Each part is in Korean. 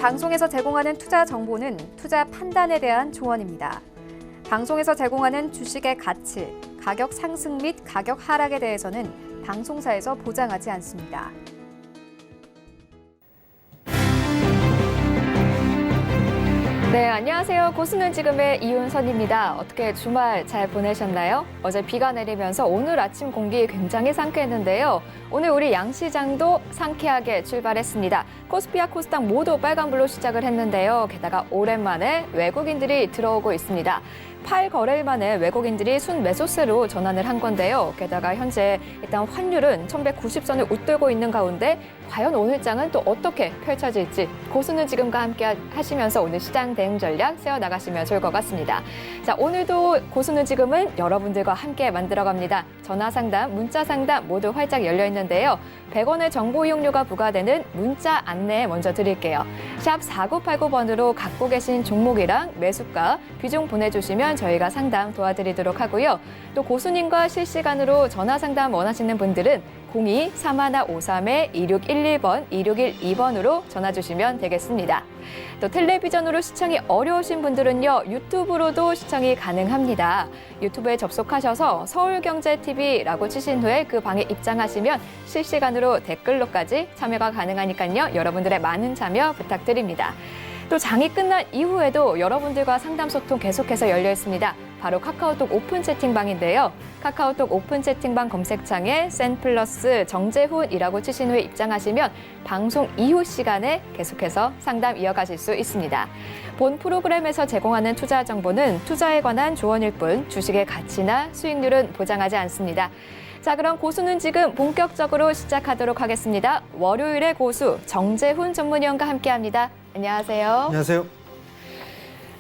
방송에서 제공하는 투자 정보는 투자 판단에 대한 조언입니다. 방송에서 제공하는 주식의 가치, 가격 상승 및 가격 하락에 대해서는 방송사에서 보장하지 않습니다. 네, 안녕하세요. 고수는 지금의 이윤선입니다. 어떻게 주말 잘 보내셨나요? 어제 비가 내리면서 오늘 아침 공기 굉장히 상쾌했는데요. 오늘 우리 양시장도 상쾌하게 출발했습니다. 코스피와 코스닥 모두 빨간불로 시작을 했는데요. 게다가 오랜만에 외국인들이 들어오고 있습니다. 8거래일 만에 외국인들이 순매수세로 전환을 한 건데요. 게다가 현재 일단 환율은 1190선을 웃돌고 있는 가운데 과연 오늘장은 또 어떻게 펼쳐질지 고수는 지금과 함께 하시면서 오늘 시장 대응 전략 세워나가시면 좋을 것 같습니다. 자, 오늘도 고수는 지금은 여러분들과 함께 만들어갑니다. 전화상담, 문자상담 모두 활짝 열려 있는데요. 100원의 정보 이용료가 부과되는 문자 안내 먼저 드릴게요. 샵 4989번으로 갖고 계신 종목이랑 매수가, 비중 보내주시면 저희가 상담 도와드리도록 하고요. 또 고수님과 실시간으로 전화 상담 원하시는 분들은 02-3153-2611번, 2612번으로 전화 주시면 되겠습니다. 또 텔레비전으로 시청이 어려우신 분들은요, 유튜브로도 시청이 가능합니다. 유튜브에 접속하셔서 서울경제TV라고 치신 후에 그 방에 입장하시면 실시간으로 댓글로까지 참여가 가능하니까요. 여러분들의 많은 참여 부탁드립니다. 또 장이 끝난 이후에도 여러분들과 상담 소통 계속해서 열려 있습니다. 바로 카카오톡 오픈 채팅방인데요. 카카오톡 오픈 채팅방 검색창에 센플러스 정재훈이라고 치신 후에 입장하시면 방송 이후 시간에 계속해서 상담 이어가실 수 있습니다. 본 프로그램에서 제공하는 투자 정보는 투자에 관한 조언일 뿐 주식의 가치나 수익률은 보장하지 않습니다. 자, 그럼 고수는 지금 본격적으로 시작하도록 하겠습니다. 월요일의 고수 정재훈 전문위원과 함께합니다. 안녕하세요. 안녕하세요.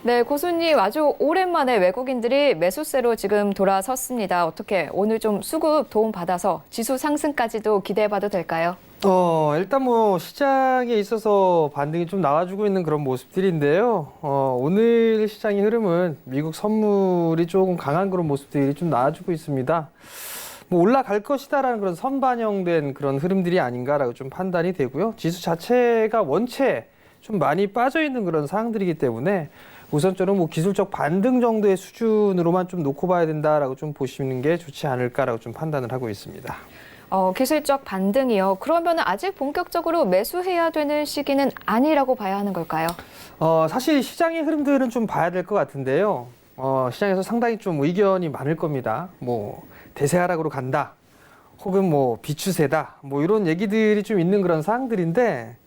네, 고수님 아주 오랜만에 외국인들이 매수세로 지금 돌아섰습니다. 어떻게 오늘 좀 수급 도움 받아서 지수 상승까지도 기대해봐도 될까요? 일단 시장에 있어서 반등이 좀 나와주고 있는 그런 모습들인데요. 오늘 시장의 흐름은 미국 선물이 조금 강한 그런 모습들이 좀 나와주고 있습니다. 올라갈 것이다라는 그런 선반영된 그런 흐름들이 아닌가라고 좀 판단이 되고요. 지수 자체가 원체 좀 많이 빠져 있는 그런 상황들이기 때문에 우선적으로 기술적 반등 정도의 수준으로만 좀 놓고 봐야 된다라고 좀 보시는 게 좋지 않을까라고 좀 판단을 하고 있습니다. 기술적 반등이요. 그러면 아직 본격적으로 매수해야 되는 시기는 아니라고 봐야 하는 걸까요? 사실 시장의 흐름들은 좀 봐야 될 것 같은데요. 시장에서 상당히 좀 의견이 많을 겁니다. 대세하락으로 간다, 혹은 비추세다, 이런 얘기들이 좀 있는 그런 사항들인데,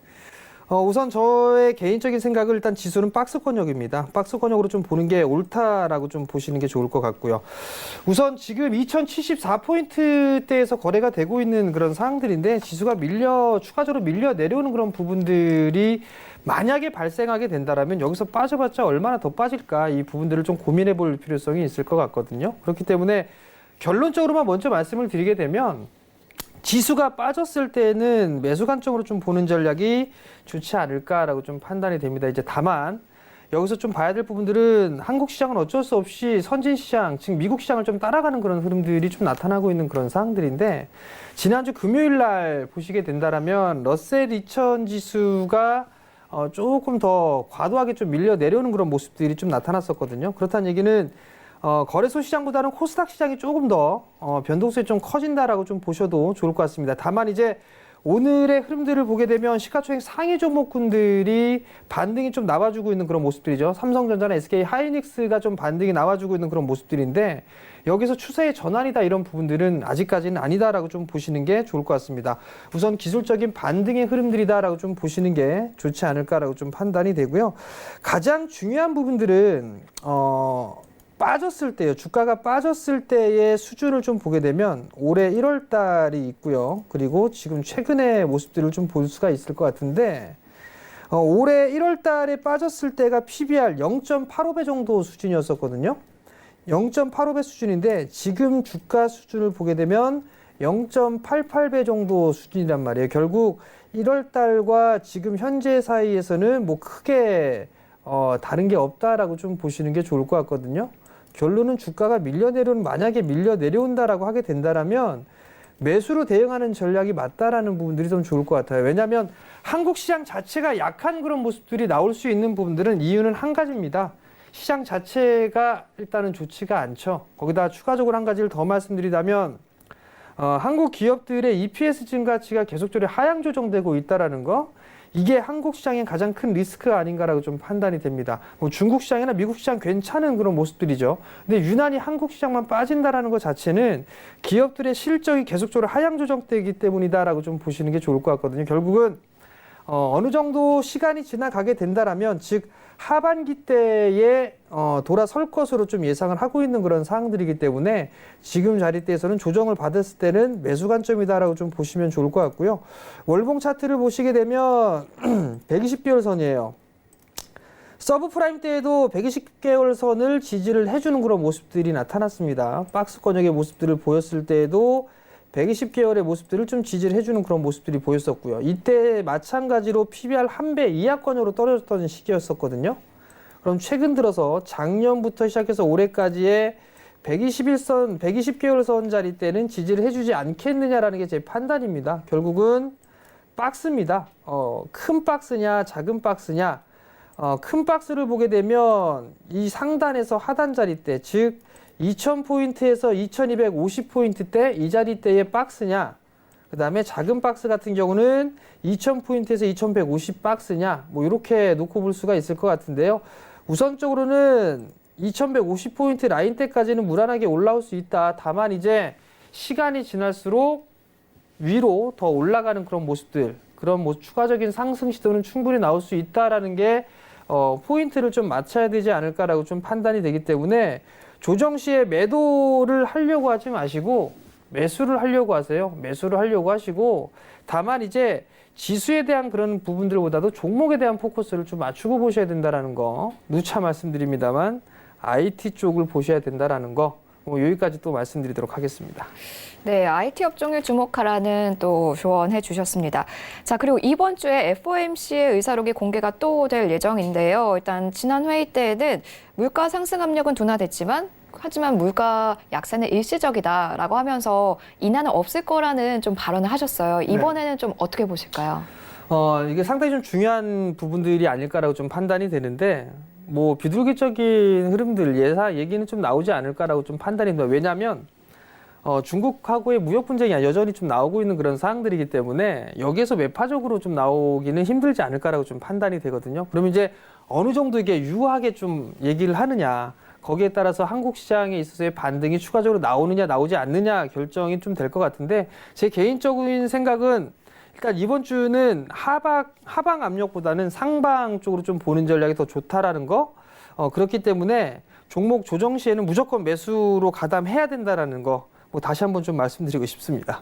우선 저의 개인적인 생각은 일단 지수는 박스권역입니다. 박스권역으로 좀 보는 게 옳다라고 좀 보시는 게 좋을 것 같고요. 우선 지금 2074포인트대에서 거래가 되고 있는 그런 상황들인데, 지수가 추가적으로 밀려 내려오는 그런 부분들이 만약에 발생하게 된다면 여기서 빠져봤자 얼마나 더 빠질까, 이 부분들을 좀 고민해 볼 필요성이 있을 것 같거든요. 그렇기 때문에 결론적으로만 먼저 말씀을 드리게 되면, 지수가 빠졌을 때는 매수 관점으로 좀 보는 전략이 좋지 않을까라고 좀 판단이 됩니다. 이제 다만 여기서 좀 봐야 될 부분들은 한국 시장은 어쩔 수 없이 선진 시장, 즉 미국 시장을 좀 따라가는 그런 흐름들이 좀 나타나고 있는 그런 상황들인데, 지난주 금요일 날 보시게 된다라면 러셀 2000 지수가 조금 더 과도하게 좀 밀려 내려오는 그런 모습들이 좀 나타났었거든요. 그렇다는 얘기는 거래소 시장보다는 코스닥 시장이 조금 더 변동성이 좀 커진다라고 좀 보셔도 좋을 것 같습니다. 다만 이제 오늘의 흐름들을 보게 되면 시가총액 상위 종목군들이 반등이 좀 나와주고 있는 그런 모습들이죠. 삼성전자나 SK 하이닉스가 좀 반등이 나와주고 있는 그런 모습들인데, 여기서 추세의 전환이다 이런 부분들은 아직까지는 아니다라고 좀 보시는 게 좋을 것 같습니다. 우선 기술적인 반등의 흐름들이다라고 좀 보시는 게 좋지 않을까라고 좀 판단이 되고요. 가장 중요한 부분들은 빠졌을 때요. 주가가 빠졌을 때의 수준을 좀 보게 되면 올해 1월 달이 있고요. 그리고 지금 최근의 모습들을 좀 볼 수가 있을 것 같은데, 올해 1월 달에 빠졌을 때가 PBR 0.85배 정도 수준이었었거든요. 0.85배 수준인데 지금 주가 수준을 보게 되면 0.88배 정도 수준이란 말이에요. 결국 1월 달과 지금 현재 사이에서는 크게 다른 게 없다라고 좀 보시는 게 좋을 것 같거든요. 결론은 주가가 만약에 밀려 내려온다라고 하게 된다라면 매수로 대응하는 전략이 맞다라는 부분들이 좀 좋을 것 같아요. 왜냐하면 한국 시장 자체가 약한 그런 모습들이 나올 수 있는 부분들은 이유는 한 가지입니다. 시장 자체가 일단은 좋지가 않죠. 거기다 추가적으로 한 가지를 더 말씀드리자면 한국 기업들의 EPS 증가치가 계속적으로 하향 조정되고 있다라는 거, 이게 한국 시장의 가장 큰 리스크가 아닌가라고 좀 판단이 됩니다. 뭐 중국 시장이나 미국 시장 괜찮은 그런 모습들이죠. 근데 유난히 한국 시장만 빠진다라는 것 자체는 기업들의 실적이 계속적으로 하향 조정되기 때문이다라고 좀 보시는 게 좋을 것 같거든요. 결국은 어느 정도 시간이 지나가게 된다라면, 즉 하반기 때에 돌아설 것으로 좀 예상을 하고 있는 그런 사항들이기 때문에 지금 자리대에서는 조정을 받았을 때는 매수 관점이다라고 좀 보시면 좋을 것 같고요. 월봉 차트를 보시게 되면 120개월 선이에요. 서브프라임 때에도 120개월 선을 지지를 해주는 그런 모습들이 나타났습니다. 박스 권역의 모습들을 보였을 때에도 120개월의 모습들을 좀 지지를 해주는 그런 모습들이 보였었고요. 이때 마찬가지로 PBR 1배 이하권으로 떨어졌던 시기였었거든요. 그럼 최근 들어서 작년부터 시작해서 올해까지의 121선, 120개월 선 자리 때는 지지를 해주지 않겠느냐라는 게 제 판단입니다. 결국은 박스입니다. 큰 박스냐, 작은 박스냐. 큰 박스를 보게 되면 이 상단에서 하단 자리 때, 즉 2000포인트에서 2250포인트 이 자리 때의 박스냐, 그 다음에 작은 박스 같은 경우는 2000포인트에서 2150 박스냐, 뭐 이렇게 놓고 볼 수가 있을 것 같은데요. 우선적으로는 2150포인트 라인 때까지는 무난하게 올라올 수 있다. 다만 이제 시간이 지날수록 위로 더 올라가는 그런 모습들, 그런 뭐 추가적인 상승 시도는 충분히 나올 수 있다라는 게 포인트를 좀 맞춰야 되지 않을까라고 좀 판단이 되기 때문에 조정 시에 매도를 하려고 하지 마시고 매수를 하려고 하세요. 매수를 하려고 하시고, 다만 이제 지수에 대한 그런 부분들보다도 종목에 대한 포커스를 좀 맞추고 보셔야 된다라는 거, 누차 말씀드립니다만 IT 쪽을 보셔야 된다라는 거, 여기까지 또 말씀드리도록 하겠습니다. 네, IT 업종을 주목하라는 또 조언해 주셨습니다. 자, 그리고 이번 주에 FOMC의 의사록이 공개가 또 될 예정인데요. 일단 지난 회의 때에는 물가 상승 압력은 둔화됐지만 하지만 물가 약세는 일시적이다라고 하면서 인하는 없을 거라는 좀 발언을 하셨어요. 이번에는 좀 어떻게 보실까요? 이게 상당히 좀 중요한 부분들이 아닐까라고 좀 판단이 되는데, 뭐 비둘기적인 흐름들 얘기는 좀 나오지 않을까라고 좀 판단이 됩니다. 왜냐하면 중국하고의 무역 분쟁이 여전히 좀 나오고 있는 그런 사항들이기 때문에 여기에서 매파적으로 좀 나오기는 힘들지 않을까라고 좀 판단이 되거든요. 그럼 이제 어느 정도 이게 유하게 좀 얘기를 하느냐, 거기에 따라서 한국 시장에 있어서의 반등이 추가적으로 나오느냐 나오지 않느냐 결정이 좀 될 것 같은데, 제 개인적인 생각은 일단 이번 주는 하방 압력보다는 상방 쪽으로 좀 보는 전략이 더 좋다라는 거, 그렇기 때문에 종목 조정 시에는 무조건 매수로 가담해야 된다라는 거, 다시 한번 좀 말씀드리고 싶습니다.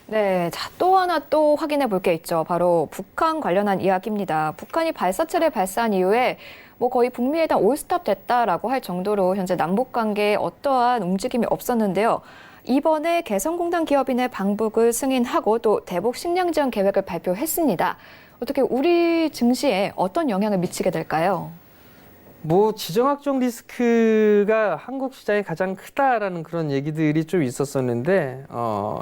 네, 자, 또 하나 또 확인해 볼 게 있죠. 바로 북한 관련한 이야기입니다. 북한이 발사체를 발사한 이후에 뭐 거의 북미회담 올스톱 됐다라고 할 정도로 현재 남북 관계에 어떠한 움직임이 없었는데요. 이번에 개성공단 기업인의 방북을 승인하고 또 대북 식량 지원 계획을 발표했습니다. 어떻게 우리 증시에 어떤 영향을 미치게 될까요? 뭐 지정학적 리스크가 한국 시장에 가장 크다라는 그런 얘기들이 좀 있었었는데,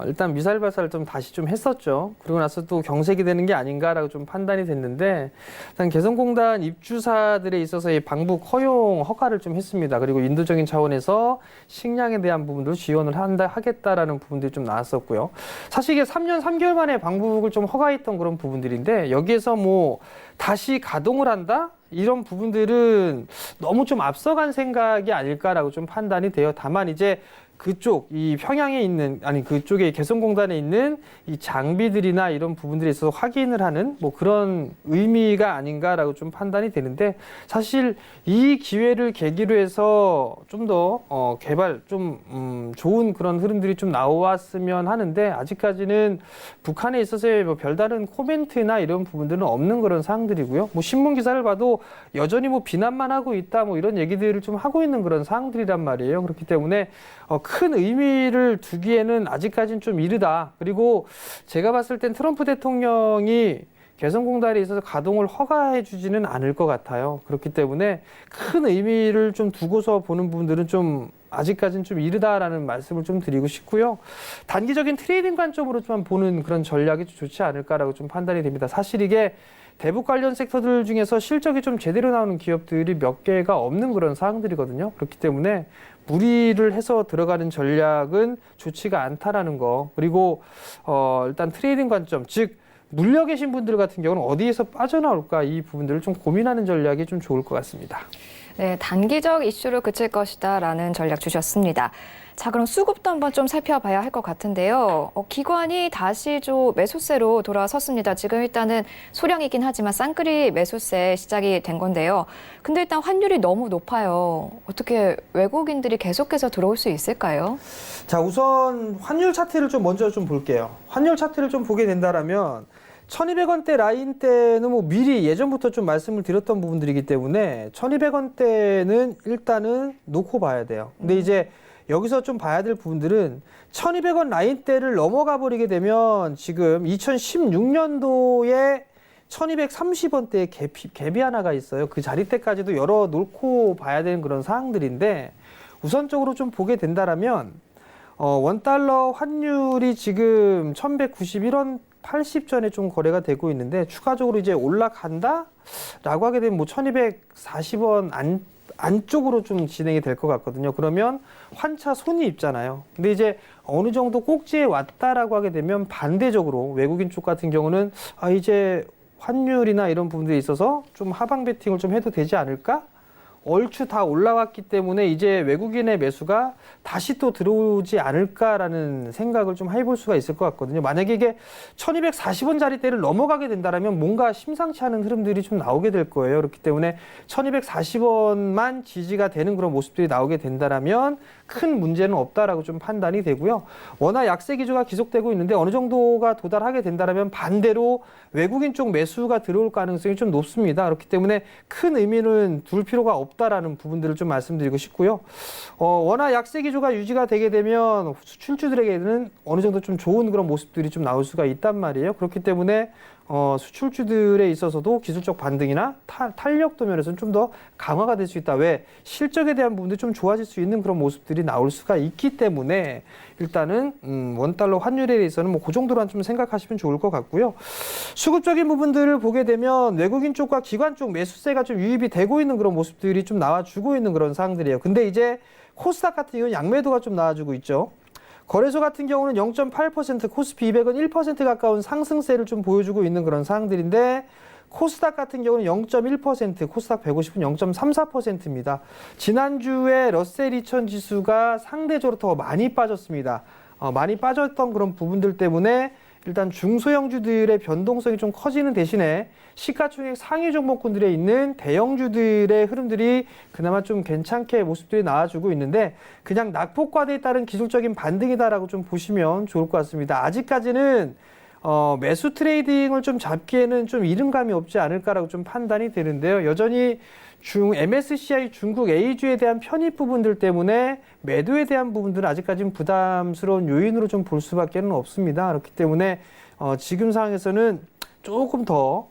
일단 미사일 발사를 좀 다시 좀 했었죠. 그리고 나서 또 경색이 되는 게 아닌가라고 좀 판단이 됐는데, 일단 개성공단 입주사들에 있어서 이 방북 허가를 좀 했습니다. 그리고 인도적인 차원에서 식량에 대한 부분도 지원을 하겠다라는 부분들이 좀 나왔었고요. 사실 이게 3년 3개월 만에 방북을 좀 허가했던 그런 부분들인데, 여기에서 뭐 다시 가동을 한다? 이런 부분들은 너무 좀 앞서간 생각이 아닐까라고 좀 판단이 돼요. 다만 이제 그쪽 이 평양에 있는, 아니 그쪽에 개성공단에 있는 이 장비들이나 이런 부분들에 있어서 확인을 하는 뭐 그런 의미가 아닌가라고 좀 판단이 되는데, 사실 이 기회를 계기로 해서 좀 더 개발 좀 좋은 그런 흐름들이 좀 나왔으면 하는데, 아직까지는 북한에 있어서의 뭐 별다른 코멘트나 이런 부분들은 없는 그런 사항들이고요. 뭐 신문 기사를 봐도 여전히 뭐 비난만 하고 있다 뭐 이런 얘기들을 좀 하고 있는 그런 사항들이란 말이에요. 그렇기 때문에 큰 의미를 두기에는 아직까지는 좀 이르다. 그리고 제가 봤을 땐 트럼프 대통령이 개성공단에 있어서 가동을 허가해 주지는 않을 것 같아요. 그렇기 때문에 큰 의미를 좀 두고서 보는 분들은 좀 아직까지는 좀 이르다라는 말씀을 좀 드리고 싶고요. 단기적인 트레이딩 관점으로만 보는 그런 전략이 좋지 않을까라고 좀 판단이 됩니다. 사실 이게 대북 관련 섹터들 중에서 실적이 좀 제대로 나오는 기업들이 몇 개가 없는 그런 사항들이거든요. 그렇기 때문에 무리를 해서 들어가는 전략은 좋지가 않다라는 거. 그리고 일단 트레이딩 관점, 즉 물려 계신 분들 같은 경우는 어디에서 빠져나올까 이 부분들을 좀 고민하는 전략이 좀 좋을 것 같습니다. 네, 단기적 이슈로 그칠 것이다라는 전략 주셨습니다. 자, 그럼 수급도 한번 좀 살펴봐야 할 것 같은데요. 기관이 다시 좀 매수세로 돌아섰습니다. 지금 일단은 소량이긴 하지만 쌍끌이 매수세 시작이 된 건데요. 근데 일단 환율이 너무 높아요. 어떻게 외국인들이 계속해서 들어올 수 있을까요? 자, 우선 환율 차트를 좀 먼저 좀 볼게요. 환율 차트를 좀 보게 된다라면 1200원대 라인 때는 뭐 미리 예전부터 좀 말씀을 드렸던 부분들이기 때문에 1200원대는 일단은 놓고 봐야 돼요. 근데 이제 여기서 좀 봐야 될 부분들은 1200원 라인대를 넘어가 버리게 되면 지금 2016년도에 1230원대의 갭이 하나가 있어요. 그 자리대까지도 열어 놓고 봐야 되는 그런 사항들인데 우선적으로 좀 보게 된다라면 원달러 환율이 지금 1191원 80전에 좀 거래가 되고 있는데 추가적으로 이제 올라간다라고 하게 되면 뭐 1240원 안쪽으로 좀 진행이 될 것 같거든요. 그러면 환차 손이 입잖아요. 근데 이제 어느 정도 꼭지에 왔다라고 하게 되면 반대적으로 외국인 쪽 같은 경우는 이제 환율이나 이런 부분들에 있어서 좀 하방 베팅을 좀 해도 되지 않을까? 얼추 다 올라왔기 때문에 이제 외국인의 매수가 다시 또 들어오지 않을까라는 생각을 좀 해볼 수가 있을 것 같거든요. 만약에 이게 1240원 자리대를 넘어가게 된다면 뭔가 심상치 않은 흐름들이 좀 나오게 될 거예요. 그렇기 때문에 1240원만 지지가 되는 그런 모습들이 나오게 된다면 큰 문제는 없다라고 좀 판단이 되고요. 워낙 약세 기조가 지속되고 있는데 어느 정도가 도달하게 된다면 반대로 외국인 쪽 매수가 들어올 가능성이 좀 높습니다. 그렇기 때문에 큰 의미는 둘 필요가 없다라는 부분들을 좀 말씀드리고 싶고요. 워낙 약세 기조가 유지가 되게 되면 수출주들에게는 어느 정도 좀 좋은 그런 모습들이 좀 나올 수가 있단 말이에요. 그렇기 때문에 수출주들에 있어서도 기술적 반등이나 탄력 도면에서는 좀 더 강화가 될 수 있다. 왜? 실적에 대한 부분도 좀 좋아질 수 있는 그런 모습들이 나올 수가 있기 때문에 일단은 원달러 환율에 대해서는 뭐 그 정도만 좀 생각하시면 좋을 것 같고요. 수급적인 부분들을 보게 되면 외국인 쪽과 기관 쪽 매수세가 좀 유입이 되고 있는 그런 모습들이 좀 나와주고 있는 그런 상황들이에요. 근데 이제 코스닥 같은 경우는 양매도가 좀 나와주고 있죠. 거래소 같은 경우는 0.8%, 코스피 200은 1% 가까운 상승세를 좀 보여주고 있는 그런 상황들인데 코스닥 같은 경우는 0.1%, 코스닥 150은 0.34%입니다. 지난주에 러셀 2000 지수가 상대적으로 더 많이 빠졌습니다. 많이 빠졌던 그런 부분들 때문에 일단 중소형주들의 변동성이 좀 커지는 대신에 시가총액 상위 종목군들에 있는 대형주들의 흐름들이 그나마 좀 괜찮게 모습들이 나와주고 있는데 그냥 낙폭과대에 따른 기술적인 반등이다라고 좀 보시면 좋을 것 같습니다. 아직까지는 매수 트레이딩을 좀 잡기에는 좀 이른감이 없지 않을까라고 좀 판단이 되는데요. 여전히 MSCI 중국 A주에 대한 편입 부분들 때문에 매도에 대한 부분들은 아직까지는 부담스러운 요인으로 좀 볼 수밖에 없습니다. 그렇기 때문에 지금 상황에서는 조금 더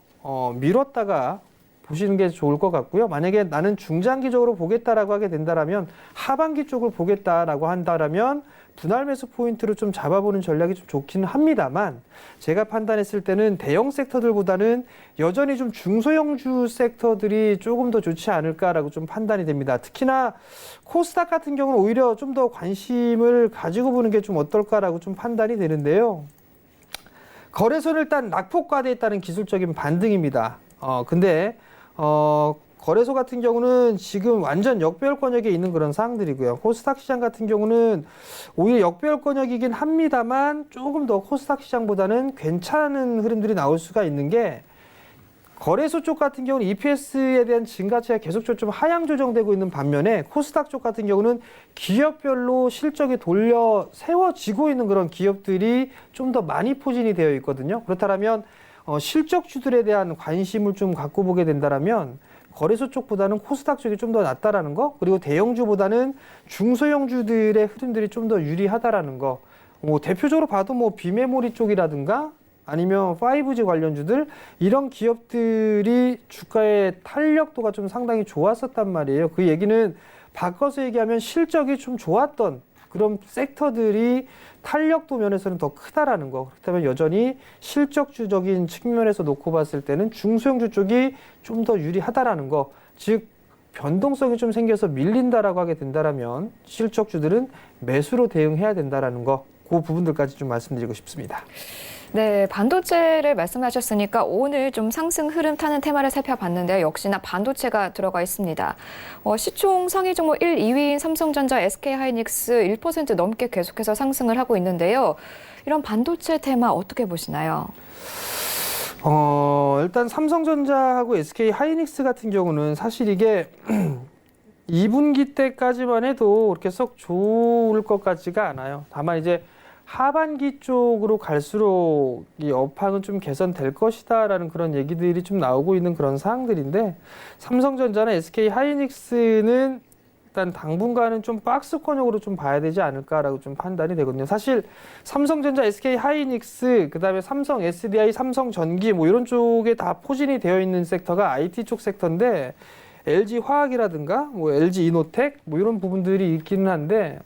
미뤘다가 보시는 게 좋을 것 같고요. 만약에 나는 중장기적으로 보겠다라고 하게 된다면 하반기 쪽을 보겠다라고 한다면 분할 매수 포인트로 좀 잡아보는 전략이 좀 좋기는 합니다만 제가 판단했을 때는 대형 섹터들보다는 여전히 좀 중소형주 섹터들이 조금 더 좋지 않을까라고 좀 판단이 됩니다. 특히나 코스닥 같은 경우는 오히려 좀 더 관심을 가지고 보는 게 좀 어떨까라고 좀 판단이 되는데요. 거래소는 일단 낙폭과대에 따른 기술적인 반등입니다. 근데 거래소 같은 경우는 지금 완전 역배열권역에 있는 그런 상황들이고요. 코스닥 시장 같은 경우는 오히려 역배열권역이긴 합니다만 조금 더 코스닥 시장보다는 괜찮은 흐름들이 나올 수가 있는 게 거래소 쪽 같은 경우는 EPS에 대한 증가치가 계속적으로 좀 하향 조정되고 있는 반면에 코스닥 쪽 같은 경우는 기업별로 실적이 돌려 세워지고 있는 그런 기업들이 좀 더 많이 포진이 되어 있거든요. 그렇다면 실적주들에 대한 관심을 좀 갖고 보게 된다면 거래소 쪽보다는 코스닥 쪽이 좀 더 낫다라는 거, 그리고 대형주보다는 중소형주들의 흐름들이 좀 더 유리하다라는 거. 대표적으로 봐도 비메모리 쪽이라든가 아니면 5G 관련주들 이런 기업들이 주가의 탄력도가 좀 상당히 좋았었단 말이에요. 그 얘기는 바꿔서 얘기하면 실적이 좀 좋았던 그런 섹터들이 탄력도 면에서는 더 크다라는 거. 그렇다면 여전히 실적주적인 측면에서 놓고 봤을 때는 중소형주 쪽이 좀 더 유리하다라는 거. 즉 변동성이 좀 생겨서 밀린다라고 하게 된다라면 실적주들은 매수로 대응해야 된다라는 거. 그 부분들까지 좀 말씀드리고 싶습니다. 네, 반도체를 말씀하셨으니까 오늘 좀 상승 흐름 타는 테마를 살펴봤는데요. 역시나 반도체가 들어가 있습니다. 시총 상위 종목 1, 2위인 삼성전자, SK하이닉스 1% 넘게 계속해서 상승을 하고 있는데요. 이런 반도체 테마 어떻게 보시나요? 일단 삼성전자하고 SK하이닉스 같은 경우는 사실 이게 2분기 때까지만 해도 그렇게 썩 좋을 것 같지가 않아요. 다만 이제 하반기 쪽으로 갈수록 이 업황은 좀 개선될 것이다라는 그런 얘기들이 좀 나오고 있는 그런 사항들인데 삼성전자나 SK하이닉스는 일단 당분간은 좀 박스권역으로 좀 봐야 되지 않을까라고 좀 판단이 되거든요. 사실 삼성전자, SK하이닉스, 그다음에 삼성 SDI, 삼성전기 뭐 이런 쪽에 다 포진이 되어 있는 섹터가 IT 쪽 섹터인데 LG화학이라든가 뭐 LG이노텍 뭐 이런 부분들이 있기는 한데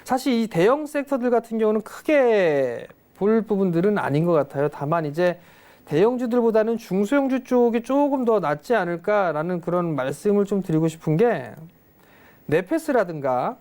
사실 이 대형 섹터들 같은 경우는 크게 볼 부분들은 아닌 것 같아요. 다만 이제 대형주들보다는 중소형주 쪽이 조금 더 낫지 않을까라는 그런 말씀을 좀 드리고 싶은 게 네페스라든가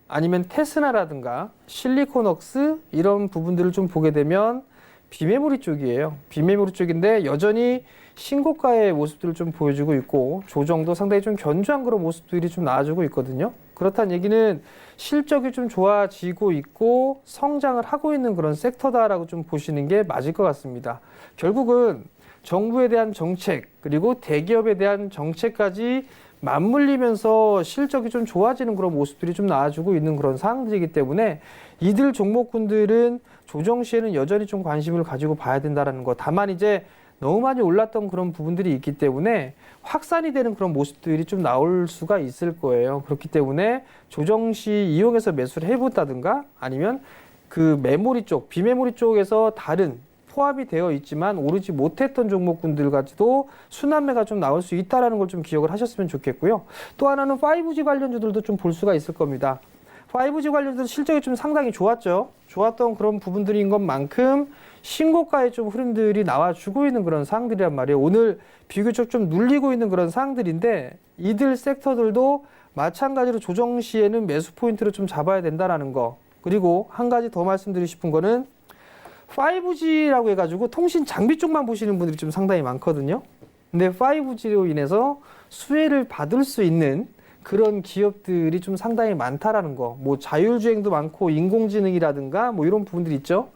아니면 테스나라든가 실리콘웍스 이런 부분들을 좀 보게 되면 비메모리 쪽이에요. 비메모리 쪽인데 여전히 신고가의 모습들을 좀 보여주고 있고 조정도 상당히 좀 견조한 그런 모습들이 좀 나와주고 있거든요. 그렇다는 얘기는 실적이 좀 좋아지고 있고 성장을 하고 있는 그런 섹터다라고 좀 보시는 게 맞을 것 같습니다. 결국은 정부에 대한 정책 그리고 대기업에 대한 정책까지 맞물리면서 실적이 좀 좋아지는 그런 모습들이 좀 나와주고 있는 그런 상황들이기 때문에 이들 종목군들은 조정 시에는 여전히 좀 관심을 가지고 봐야 된다는 거. 다만 이제 너무 많이 올랐던 그런 부분들이 있기 때문에 확산이 되는 그런 모습들이 좀 나올 수가 있을 거예요. 그렇기 때문에 조정 시 이용해서 매수를 해본다든가 아니면 그 메모리 쪽, 비메모리 쪽에서 다른 포함이 되어 있지만 오르지 못했던 종목군들까지도 순환매가 좀 나올 수 있다는 걸 좀 기억을 하셨으면 좋겠고요. 또 하나는 5G 관련주들도 좀 볼 수가 있을 겁니다. 5G 관련주들 실적이 좀 상당히 좋았죠. 좋았던 그런 부분들인 것만큼 신고가의 좀 흐름들이 나와주고 있는 그런 사항들이란 말이에요. 오늘 비교적 좀 눌리고 있는 그런 사항들인데 이들 섹터들도 마찬가지로 조정 시에는 매수 포인트를 좀 잡아야 된다는 거. 그리고 한 가지 더 말씀드리고 싶은 거는 5G라고 해가지고 통신 장비 쪽만 보시는 분들이 좀 상당히 많거든요. 근데 5G로 인해서 수혜를 받을 수 있는 그런 기업들이 좀 상당히 많다라는 거. 뭐 자율주행도 많고 인공지능이라든가 뭐 이런 부분들이 있죠.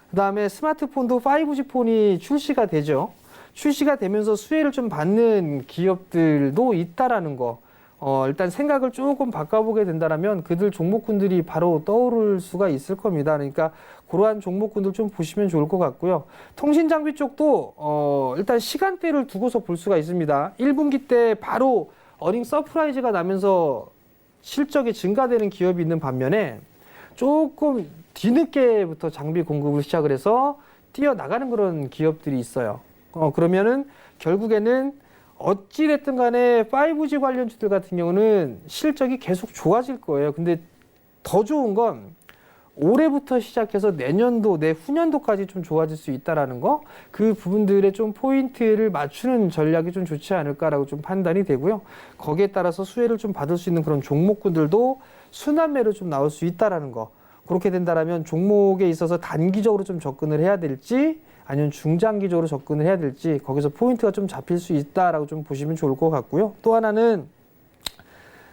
그다음에 스마트폰도 5G 폰이 출시가 되죠. 출시가 되면서 수혜를 좀 받는 기업들도 있다라는 거. 일단 생각을 조금 바꿔보게 된다면 그들 종목군들이 바로 떠오를 수가 있을 겁니다. 그러니까 그러한 종목군들 좀 보시면 좋을 것 같고요. 통신장비 쪽도 일단 시간대를 두고서 볼 수가 있습니다. 1분기 때 바로 어닝 서프라이즈가 나면서 실적이 증가되는 기업이 있는 반면에 조금 뒤늦게부터 장비 공급을 시작을 해서 뛰어나가는 그런 기업들이 있어요. 그러면은 결국에는 어찌됐든 간에 5G 관련주들 같은 경우는 실적이 계속 좋아질 거예요. 근데 더 좋은 건 올해부터 시작해서 내년도, 내후년도까지 좀 좋아질 수 있다라는 거, 그 부분들에 좀 포인트를 맞추는 전략이 좀 좋지 않을까라고 좀 판단이 되고요. 거기에 따라서 수혜를 좀 받을 수 있는 그런 종목군들도 순환매로 좀 나올 수 있다라는 거. 그렇게 된다라면 종목에 있어서 단기적으로 좀 접근을 해야 될지 아니면 중장기적으로 접근을 해야 될지 거기서 포인트가 좀 잡힐 수 있다라고 좀 보시면 좋을 것 같고요. 또 하나는